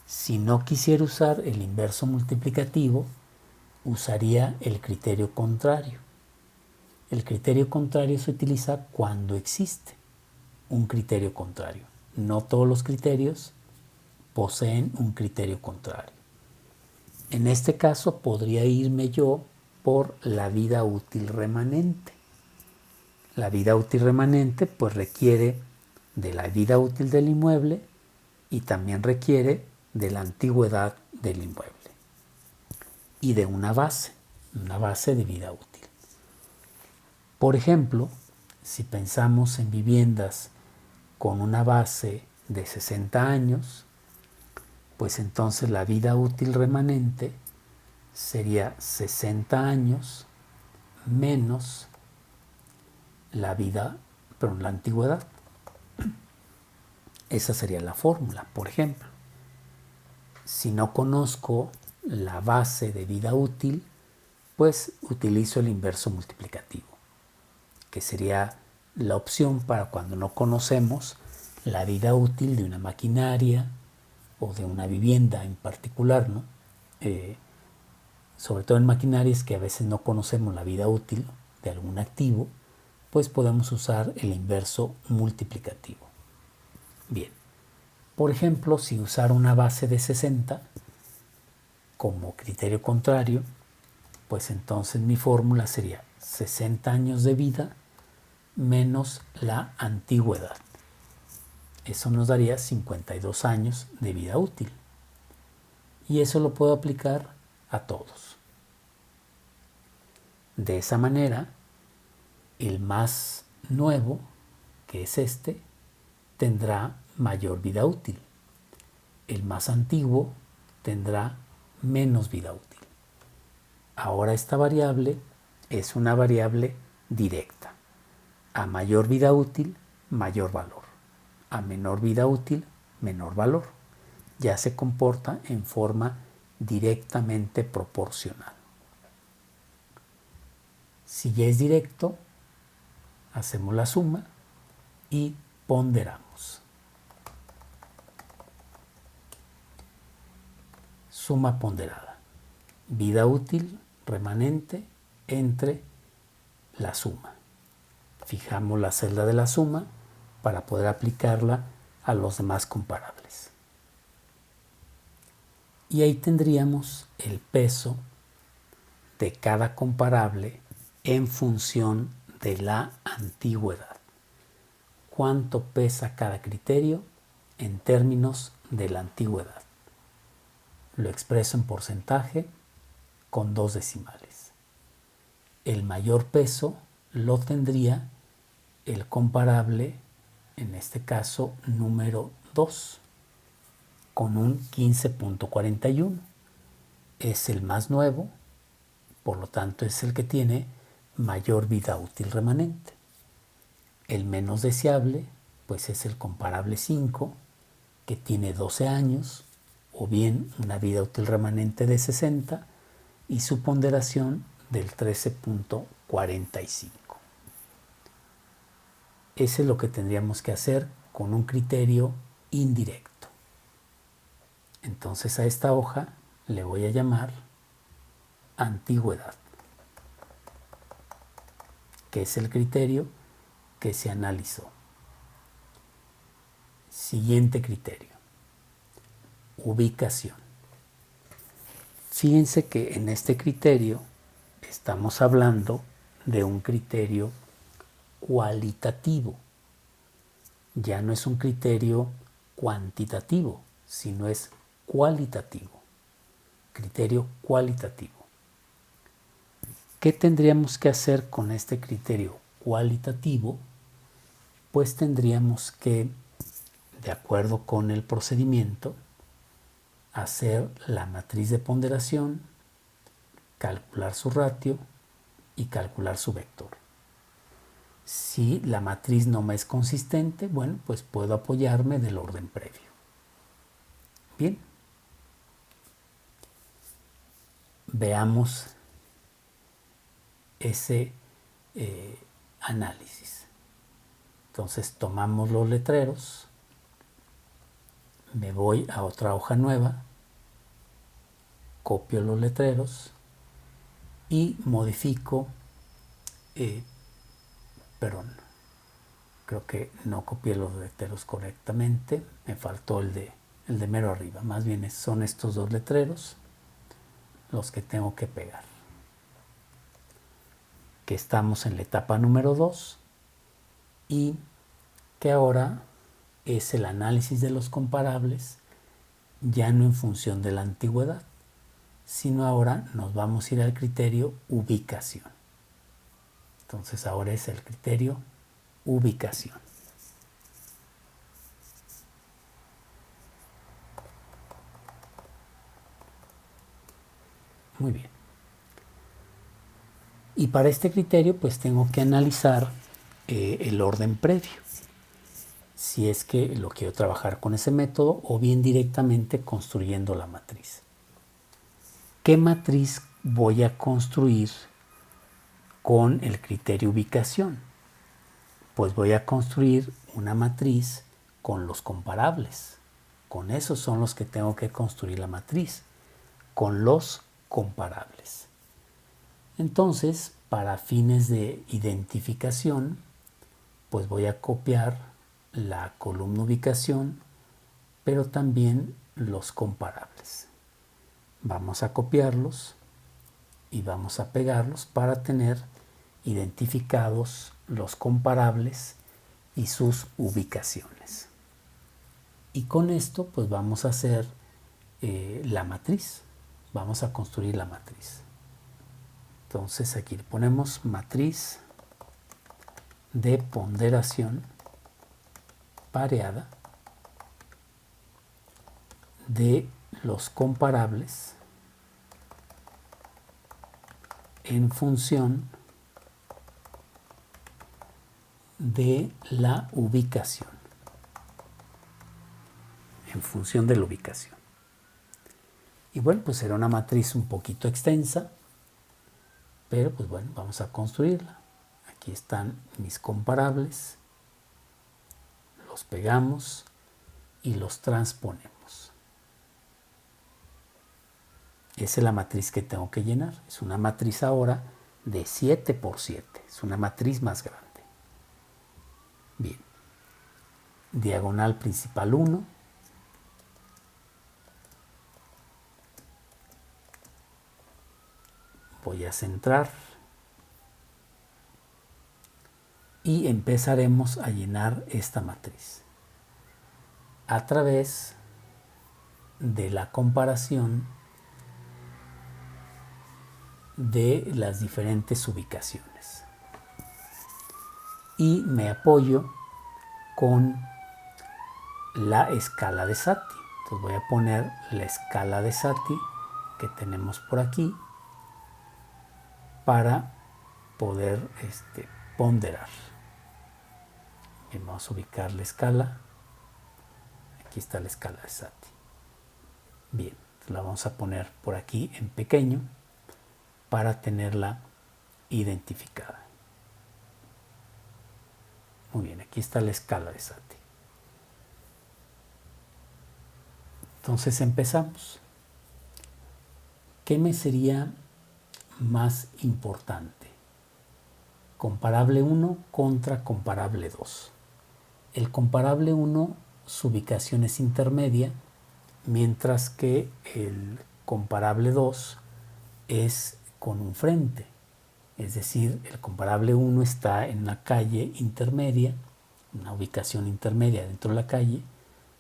Si no quisiera usar el inverso multiplicativo, usaría el criterio contrario. El criterio contrario se utiliza cuando existe un criterio contrario. No todos los criterios poseen un criterio contrario. En este caso podría irme yo por la vida útil remanente. La vida útil remanente pues requiere de la vida útil del inmueble y también requiere de la antigüedad del inmueble y de una base de vida útil. Por ejemplo, si pensamos en viviendas con una base de 60 años, pues entonces la vida útil remanente sería 60 años menos la antigüedad. Esa sería la fórmula, por ejemplo. Si no conozco la base de vida útil, pues utilizo el inverso multiplicativo, que sería la opción para cuando no conocemos la vida útil de una maquinaria o de una vivienda en particular, ¿no? Sobre todo en maquinarias que a veces no conocemos la vida útil de algún activo, pues podemos usar el inverso multiplicativo. Bien, por ejemplo, si usara una base de 60 como criterio contrario, Pues entonces mi fórmula sería 60 años de vida menos la antigüedad. Eso nos daría 52 años de vida útil. Y eso lo puedo aplicar a todos. De esa manera, el más nuevo, que es este, tendrá mayor vida útil. El más antiguo tendrá menos vida útil. Ahora esta variable es una variable directa. A mayor vida útil, mayor valor. A menor vida útil, menor valor. Ya se comporta en forma directamente proporcional. Si ya es directo, hacemos la suma y ponderamos. Suma ponderada. Vida útil remanente entre la suma. Fijamos la celda de la suma para poder aplicarla a los demás comparables. Y ahí tendríamos el peso de cada comparable en función de la antigüedad. ¿Cuánto pesa cada criterio en términos de la antigüedad? Lo expreso en porcentaje con 2 decimales. El mayor peso lo tendría el comparable, en este caso número 2, con un 15.41. Es el más nuevo, por lo tanto es el que tiene mayor vida útil remanente. El menos deseable, pues es el comparable 5, que tiene 12 años, o bien una vida útil remanente de 60, y su ponderación del 13.45. Ese es lo que tendríamos que hacer con un criterio indirecto. Entonces a esta hoja le voy a llamar antigüedad, que es el criterio que se analizó. Siguiente criterio, ubicación. Fíjense que en este criterio estamos hablando de un criterio cualitativo. Ya no es un criterio cuantitativo, sino es cualitativo. Criterio cualitativo. ¿Qué tendríamos que hacer con este criterio cualitativo? Pues tendríamos que, de acuerdo con el procedimiento, hacer la matriz de ponderación, calcular su ratio y calcular su vector. Si la matriz no me es consistente, bueno, pues puedo apoyarme del orden previo. Bien. Veamos ese análisis. Entonces tomamos los letreros, me voy a otra hoja nueva, copio los letreros y modifico, creo que no copié los letreros correctamente, me faltó el de mero arriba, más bien son estos dos letreros los que tengo que pegar. Que estamos en la etapa número 2 y que ahora es el análisis de los comparables, ya no en función de la antigüedad, sino ahora nos vamos a ir al criterio ubicación. Entonces ahora es el criterio ubicación. Muy bien. Y para este criterio pues tengo que analizar el orden previo, si es que lo quiero trabajar con ese método o bien directamente construyendo la matriz. ¿Qué matriz voy a construir con el criterio ubicación? Pues voy a construir una matriz con los comparables. Con esos son los que tengo que construir la matriz, con los comparables. Entonces, para fines de identificación, pues voy a copiar la columna ubicación, pero también los comparables. Vamos a copiarlos y vamos a pegarlos para tener identificados los comparables y sus ubicaciones. Y con esto pues vamos a hacer la matriz. Vamos a construir la matriz. Entonces aquí le ponemos matriz de ponderación pareada de los comparables en función de la ubicación. En función de la ubicación. Y bueno, pues será una matriz un poquito extensa, pero pues bueno, vamos a construirla. Aquí están mis comparables, los pegamos y los transponemos. Esa es la matriz que tengo que llenar. Es una matriz ahora de 7 por 7. Es una matriz más grande. Bien. Diagonal principal 1. Voy a centrar. Y empezaremos a llenar esta matriz a través de la comparación de las diferentes ubicaciones. Y me apoyo con la escala de Saty. Entonces voy a poner la escala de Saty que tenemos por aquí para poder ponderar. Bien, vamos a ubicar la escala. Aquí está la escala de Saty. Bien, la vamos a poner por aquí en pequeño para tenerla identificada. Muy bien, aquí está la escala de Saty. Entonces empezamos. ¿Qué me sería más importante? Comparable 1 contra comparable 2. El comparable 1, su ubicación es intermedia, mientras que el comparable 2 es con un frente. Es decir, el comparable 1 está en una calle intermedia, una ubicación intermedia dentro de la calle,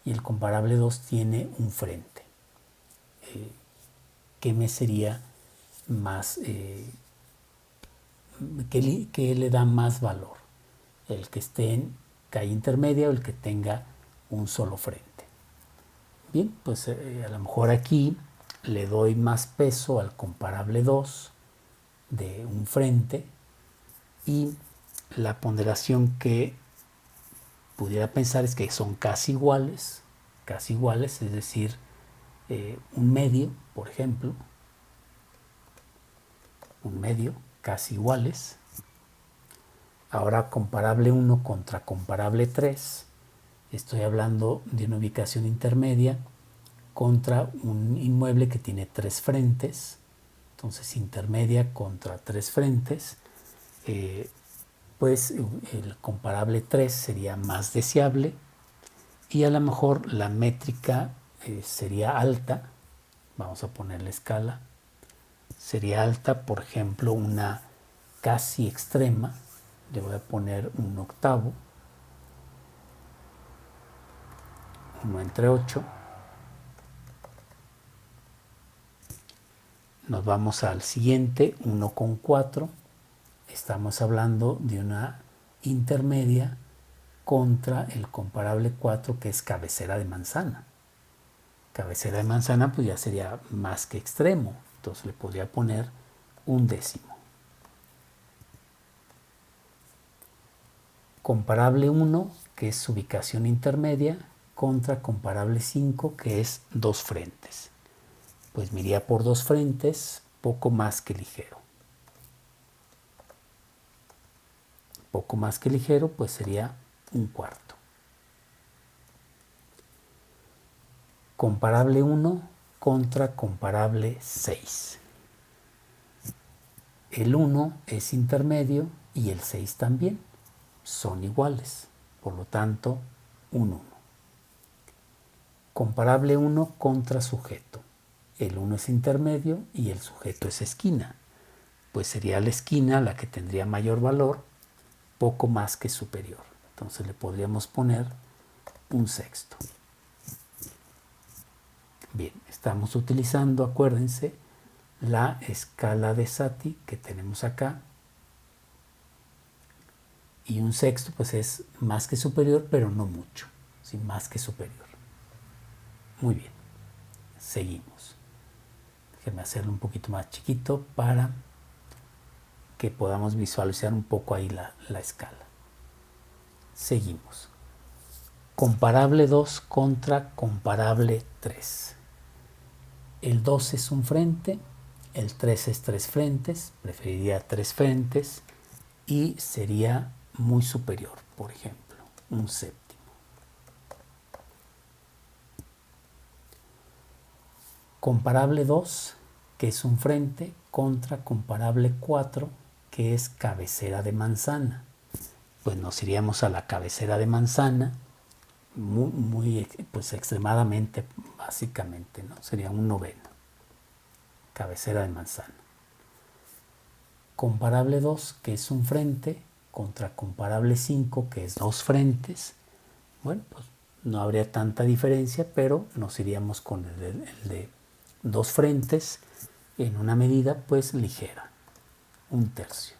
y el comparable 2 tiene un frente. ¿Qué me sería más, qué le da más valor? ¿El que esté en calle intermedia o el que tenga un solo frente? Bien, pues a lo mejor aquí le doy más peso al comparable 2 de un frente, y la ponderación que pudiera pensar es que son casi iguales, es decir, un medio, por ejemplo, un medio, casi iguales. Ahora comparable 1 contra comparable 3, estoy hablando de una ubicación intermedia contra un inmueble que tiene 3 frentes. Entonces intermedia contra 3 frentes, pues el comparable 3 sería más deseable, y a lo mejor la métrica sería alta. Vamos a poner la escala. Sería alta, por ejemplo, una casi extrema. Le voy a poner un octavo, 1 entre 8. Nos vamos al siguiente, 1,4. Estamos hablando de una intermedia contra el comparable 4, que es cabecera de manzana. Cabecera de manzana pues ya sería más que extremo, entonces le podría poner un décimo. Comparable 1, que es ubicación intermedia, contra comparable 5, que es 2 frentes. Pues me iría por 2 frentes, poco más que ligero. Poco más que ligero, pues sería un cuarto. Comparable 1 contra comparable 6. El 1 es intermedio y el 6 también. Son iguales, por lo tanto, un 1. Comparable 1 contra sujeto. El 1 es intermedio y el sujeto es esquina. pues sería la esquina la que tendría mayor valor, poco más que superior. Entonces le podríamos poner un sexto. Bien, estamos utilizando, acuérdense, la escala de Satie que tenemos acá. Y un sexto pues es más que superior, pero no mucho. ¿Sí? Más que superior. Muy bien. Seguimos. Déjenme hacerlo un poquito más chiquito para que podamos visualizar un poco ahí la escala. Seguimos. Comparable 2 contra comparable 3. El 2 es un frente, el 3 es 3 frentes, preferiría 3 frentes y sería muy superior, por ejemplo, un séptimo. Comparable 2, que es un frente, contra comparable 4, que es cabecera de manzana. Pues nos iríamos a la cabecera de manzana, pues extremadamente, básicamente, ¿no? Sería un noveno. Cabecera de manzana. Comparable 2, que es un frente, contra comparable 5, que es dos frentes. Bueno, pues no habría tanta diferencia, pero nos iríamos con el de dos frentes en una medida pues ligera, un tercio.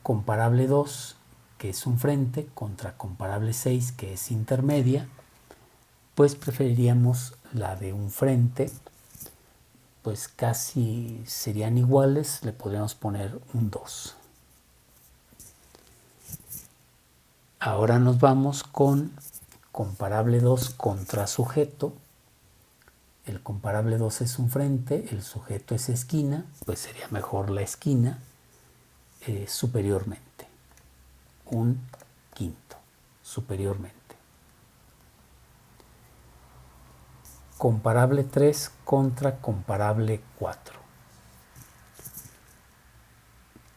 Comparable 2, que es un frente, contra comparable 6, que es intermedia, pues preferiríamos la de un frente, pues casi serían iguales, le podríamos poner un 2. Ahora nos vamos con comparable 2 contra sujeto. El comparable 2 es un frente, el sujeto es esquina, pues sería mejor la esquina superiormente. Un quinto, superiormente. Comparable 3 contra comparable 4.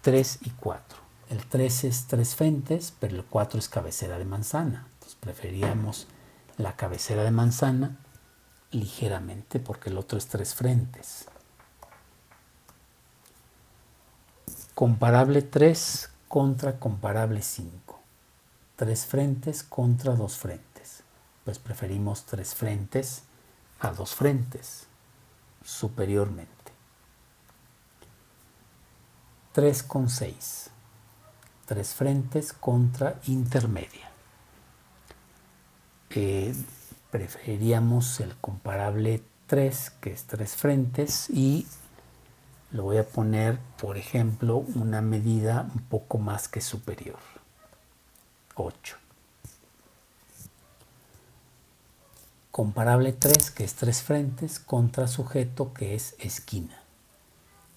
3 y 4. El 3 es 3 frentes, pero el 4 es cabecera de manzana. Entonces preferiríamos la cabecera de manzana ligeramente porque el otro es 3 frentes. Comparable 3 contra comparable 5. 3 frentes contra 2 frentes. Pues preferimos 3 frentes a 2 frentes superiormente. 3 con 6. 3 frentes contra intermedia. Preferiríamos el comparable 3, que es 3 frentes, y lo voy a poner, por ejemplo, una medida un poco más que superior. 8. Comparable 3, que es 3 frentes, contra sujeto, que es esquina.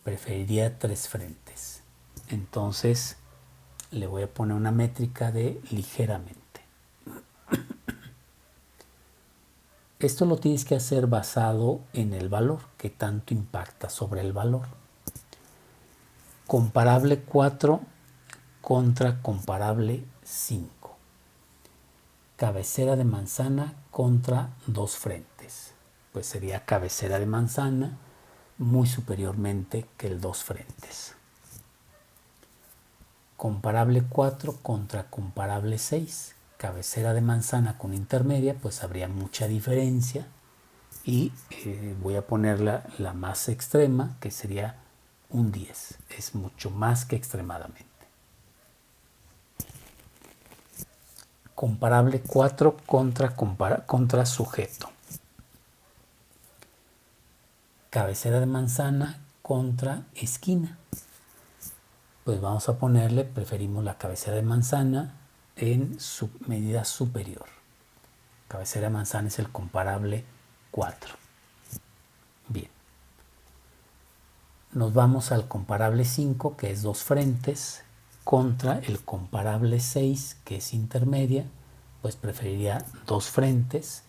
Preferiría 3 frentes. Entonces le voy a poner una métrica de ligeramente. Esto lo tienes que hacer basado en el valor, que tanto impacta sobre el valor. Comparable 4 contra comparable 5. Cabecera de manzana contra dos frentes. Pues sería cabecera de manzana muy superiormente que el dos frentes. Comparable 4 contra comparable 6. Cabecera de manzana con intermedia, pues habría mucha diferencia. Y voy a poner la más extrema, que sería un 10. Es mucho más que extremadamente. Comparable 4 contra sujeto. Cabecera de manzana contra esquina. Pues vamos a ponerle, preferimos la cabecera de manzana en su medida superior. Cabecera de manzana es el comparable 4. Bien. Nos vamos al comparable 5, que es dos frentes, contra el comparable 6, que es intermedia. Pues preferiría dos frentes,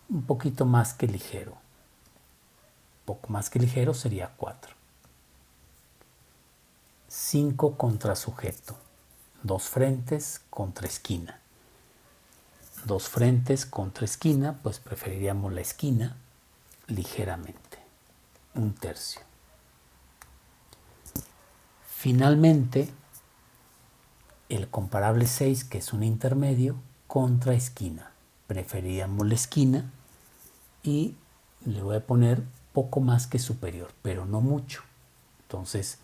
un poquito más que ligero. Un poco más que ligero sería 4. 5 contra sujeto. Dos frentes contra esquina. Dos frentes contra esquina, pues preferiríamos la esquina ligeramente. Un tercio. Finalmente, el comparable 6, que es un intermedio, contra esquina. Preferíamos la esquina y le voy a poner poco más que superior, pero no mucho. Entonces,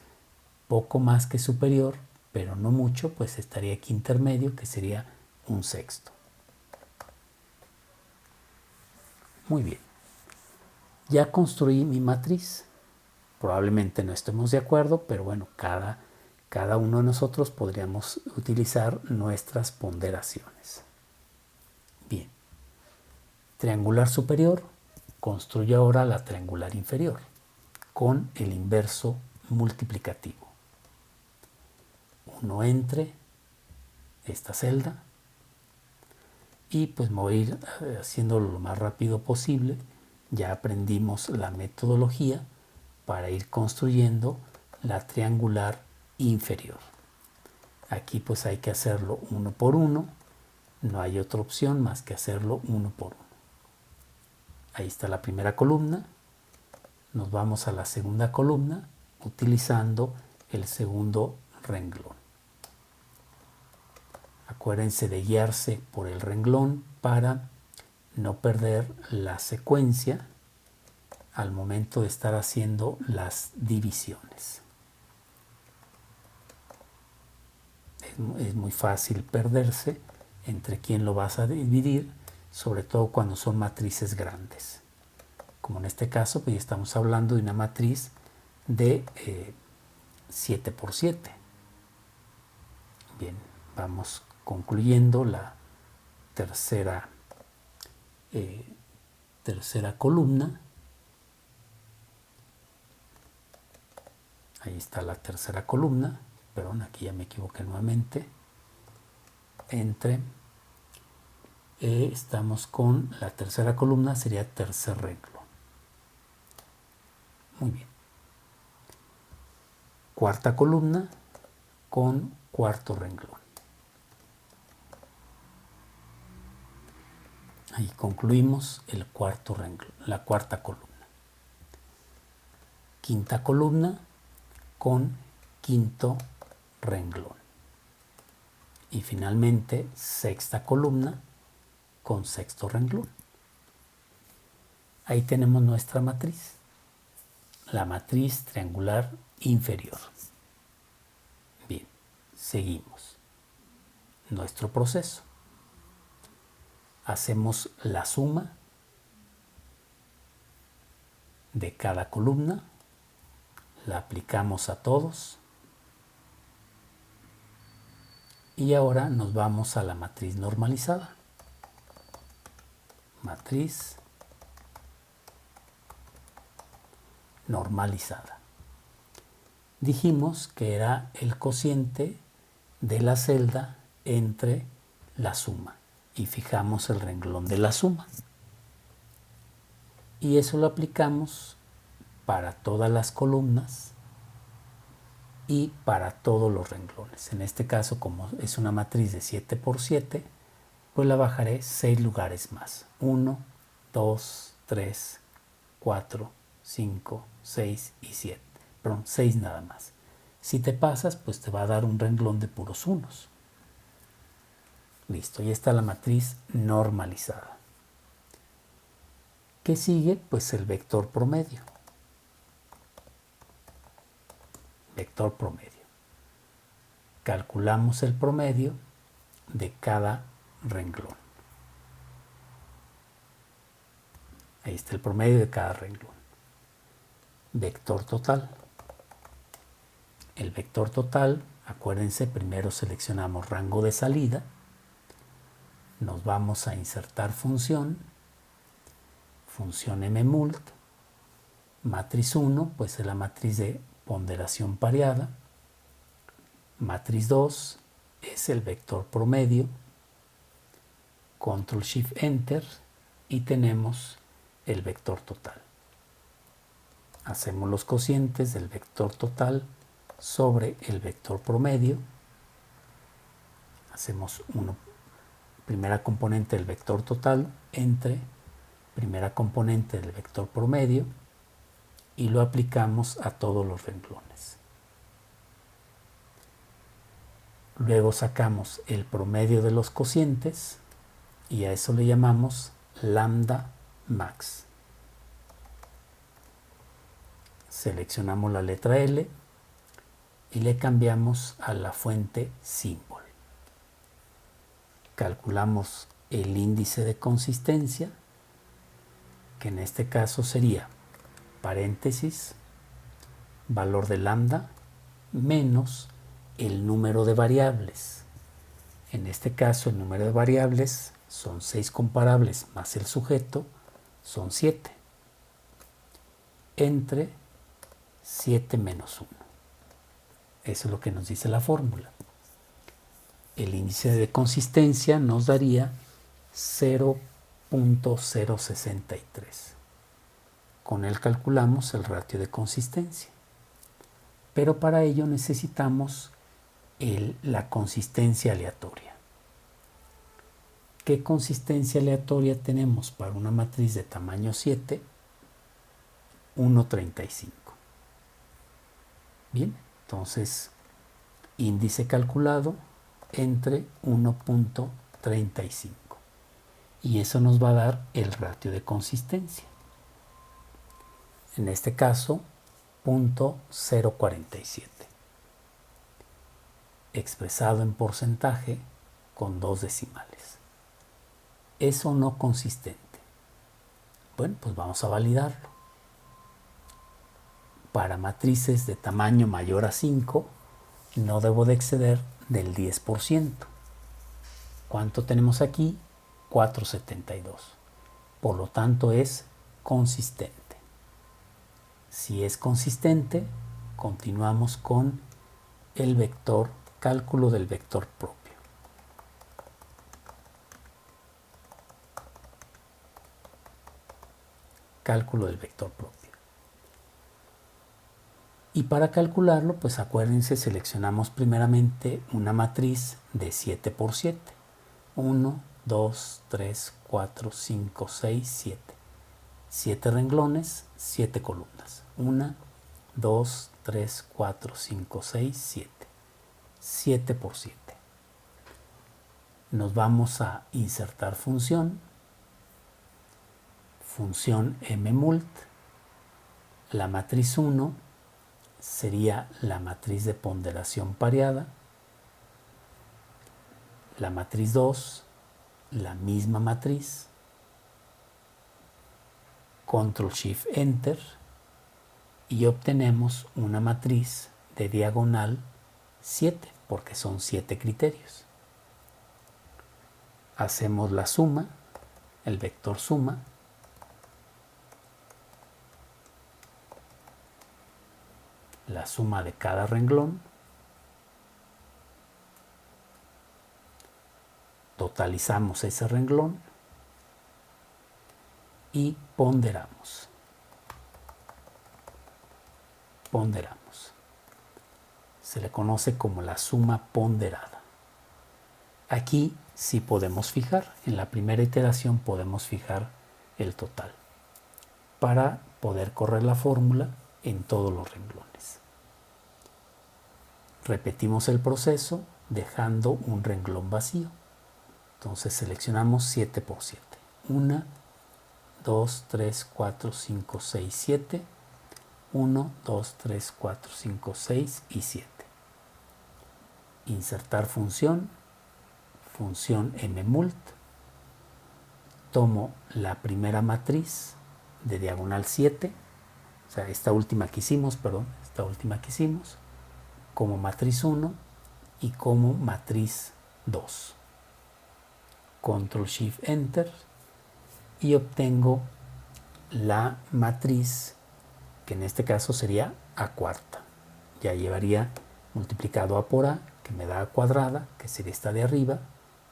poco más que superior, pero no mucho, pues estaría aquí intermedio, que sería un sexto. Muy bien. Ya construí mi matriz. Probablemente no estemos de acuerdo, pero bueno, cada uno de nosotros podríamos utilizar nuestras ponderaciones. Bien. Triangular superior, construyo ahora la triangular inferior con el inverso multiplicativo. 1 entre esta celda y pues me voy a ir haciéndolo lo más rápido posible. Ya aprendimos la metodología para ir construyendo la triangular inferior. Aquí pues hay que hacerlo uno por uno, no hay otra opción más que hacerlo uno por uno. Ahí está la primera columna, nos vamos a la segunda columna utilizando el segundo renglón. Acuérdense de guiarse por el renglón para no perder la secuencia al momento de estar haciendo las divisiones. Es muy fácil perderse entre quién lo vas a dividir, sobre todo cuando son matrices grandes. Como en este caso, pues ya estamos hablando de una matriz de 7 por 7. Bien, vamos concluyendo la tercera columna. Ahí está la tercera columna. Perdón, aquí ya me equivoqué nuevamente. Estamos con la tercera columna, sería tercer renglón. Muy bien. Cuarta columna con cuarto renglón. Ahí concluimos el cuarto renglón, la cuarta columna. Quinta columna con quinto renglón. Y finalmente sexta columna con sexto renglón. Ahí tenemos nuestra matriz, la matriz triangular inferior. Bien, seguimos nuestro proceso. Hacemos la suma de cada columna, la aplicamos a todos y ahora nos vamos a la matriz normalizada. Matriz normalizada. Dijimos que era el cociente de la celda entre la suma y fijamos el renglón de la suma. Y eso lo aplicamos para todas las columnas y para todos los renglones. En este caso, como es una matriz de 7 por 7, pues la bajaré 6 lugares más. 1, 2, 3, 4, 5, 6 y 7. Perdón, 6 nada más. Si te pasas, pues te va a dar un renglón de puros unos. Listo, ya está la matriz normalizada. ¿Qué sigue? Pues el vector promedio. Vector promedio. Calculamos el promedio de cada renglón. Ahí está el promedio de cada renglón. Vector total. El vector total, acuérdense, primero seleccionamos rango de salida. Nos vamos a insertar función. Función mmult. Matriz 1, pues es la matriz de ponderación pareada. Matriz 2 es el vector promedio. Control Shift Enter y tenemos el vector total. Hacemos los cocientes del vector total sobre el vector promedio. Hacemos primera componente del vector total entre primera componente del vector promedio y lo aplicamos a todos los renglones. Luego sacamos el promedio de los cocientes y a eso le llamamos lambda max. Seleccionamos la letra L y le cambiamos a la fuente symbol. Calculamos el índice de consistencia, que en este caso sería paréntesis, valor de lambda menos el número de variables. En este caso el número de variables son 6 comparables más el sujeto, son 7. Entre 7 menos 1. Eso es lo que nos dice la fórmula. El índice de consistencia nos daría 0.063. Con él calculamos el ratio de consistencia. Pero para ello necesitamos la consistencia aleatoria. ¿Qué consistencia aleatoria tenemos para una matriz de tamaño 7? 1.35. Bien, entonces índice calculado entre 1.35. Y eso nos va a dar el ratio de consistencia. En este caso, 0.047. Expresado en porcentaje con 2 decimales. ¿Es o no consistente? Bueno, pues vamos a validarlo. Para matrices de tamaño mayor a 5, no debo de exceder del 10%. ¿Cuánto tenemos aquí? 4.72. Por lo tanto, es consistente. Si es consistente, continuamos con el vector, cálculo del vector propio. Cálculo del vector propio. Y para calcularlo, pues acuérdense, seleccionamos primeramente una matriz de 7 por 7. 1, 2, 3, 4, 5, 6, 7. 7 renglones, 7 columnas. 1, 2, 3, 4, 5, 6, 7. 7 por 7. Nos vamos a insertar función. Función mmult. La matriz 1 sería la matriz de ponderación pareada. La matriz 2, la misma matriz. Control Shift Enter y obtenemos una matriz de diagonal 7, porque son 7 criterios. Hacemos la suma, el vector suma, la suma de cada renglón, totalizamos ese renglón y ponderamos. Ponderamos. Se le conoce como la suma ponderada. Aquí sí podemos fijar, en la primera iteración podemos fijar el total para poder correr la fórmula en todos los renglones. Repetimos el proceso dejando un renglón vacío. Entonces seleccionamos 7 por 7. 1, 2, 3, 4, 5, 6, 7. 1, 2, 3, 4, 5, 6 y 7. Insertar función. Función mmult. Tomo la primera matriz de diagonal 7. O sea, esta última que hicimos, como matriz 1 y como matriz 2. Control Shift Enter y obtengo la matriz, que en este caso sería A cuarta. Ya llevaría multiplicado A por A, que me da A cuadrada, que sería esta de arriba,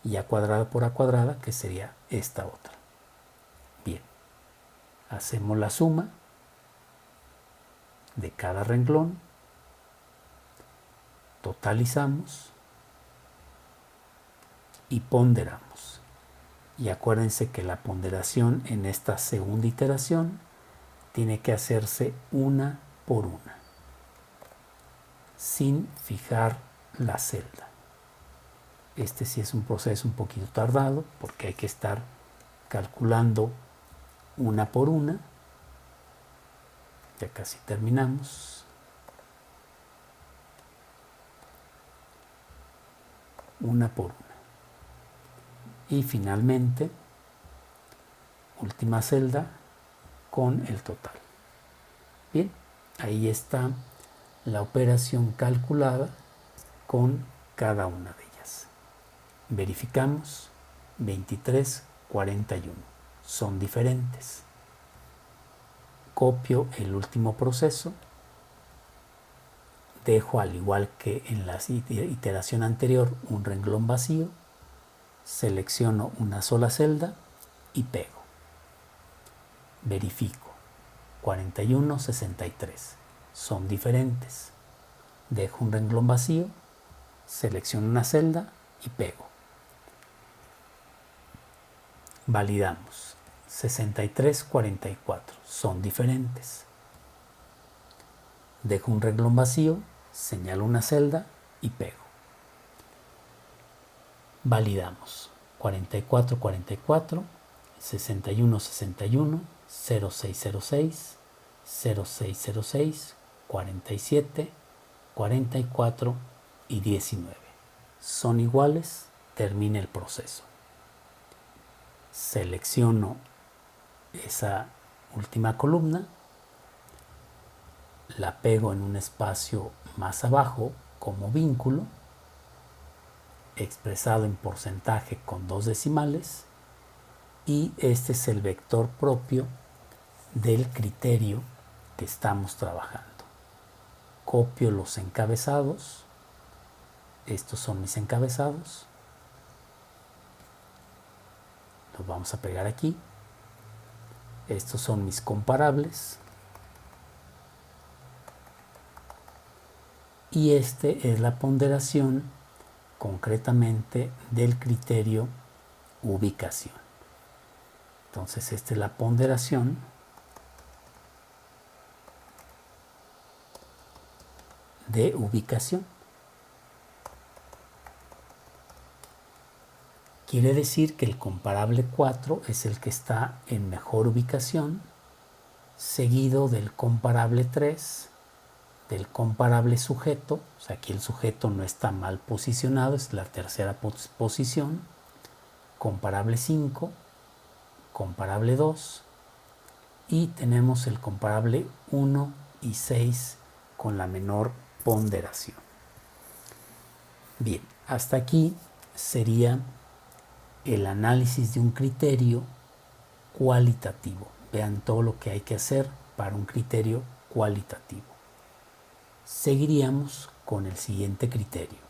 y A cuadrada por A cuadrada, que sería esta otra. Bien, hacemos la suma de cada renglón, totalizamos y ponderamos. Y acuérdense que la ponderación en esta segunda iteración tiene que hacerse una por una, sin fijar la celda. Este sí es un proceso un poquito tardado porque hay que estar calculando una por una. Ya casi terminamos. Una por una. Y finalmente, última celda con el total. Bien, ahí está la operación calculada con cada una de ellas. Verificamos 23, 41. Son diferentes. Copio el último proceso. Dejo, al igual que en la iteración anterior, un renglón vacío. Selecciono una sola celda y pego. Verifico. 41, 63. Son diferentes. Dejo un renglón vacío, selecciono una celda y pego. Validamos. 63, 44. Son diferentes. Dejo un renglón vacío, señalo una celda y pego. Validamos. 44, 44, 61, 61, 0606, 0606, 47, 44 y 19. Son iguales, termina el proceso. Selecciono esa última columna, la pego en un espacio más abajo como vínculo, expresado en porcentaje con 2 decimales, y este es el vector propio del criterio que estamos trabajando. Copio los encabezados. Estos son mis encabezados. Los vamos a pegar aquí. Estos son mis comparables. Y este es la ponderación concretamente del criterio ubicación. Entonces esta es la ponderación de ubicación. Quiere decir que el comparable 4 es el que está en mejor ubicación, seguido del comparable 3, del comparable sujeto. O sea, aquí el sujeto no está mal posicionado, es la tercera posición. Comparable 5, comparable 2, y tenemos el comparable 1 y 6 con la menor ponderación. Bien, hasta aquí sería el análisis de un criterio cualitativo. Vean todo lo que hay que hacer para un criterio cualitativo. Seguiríamos con el siguiente criterio.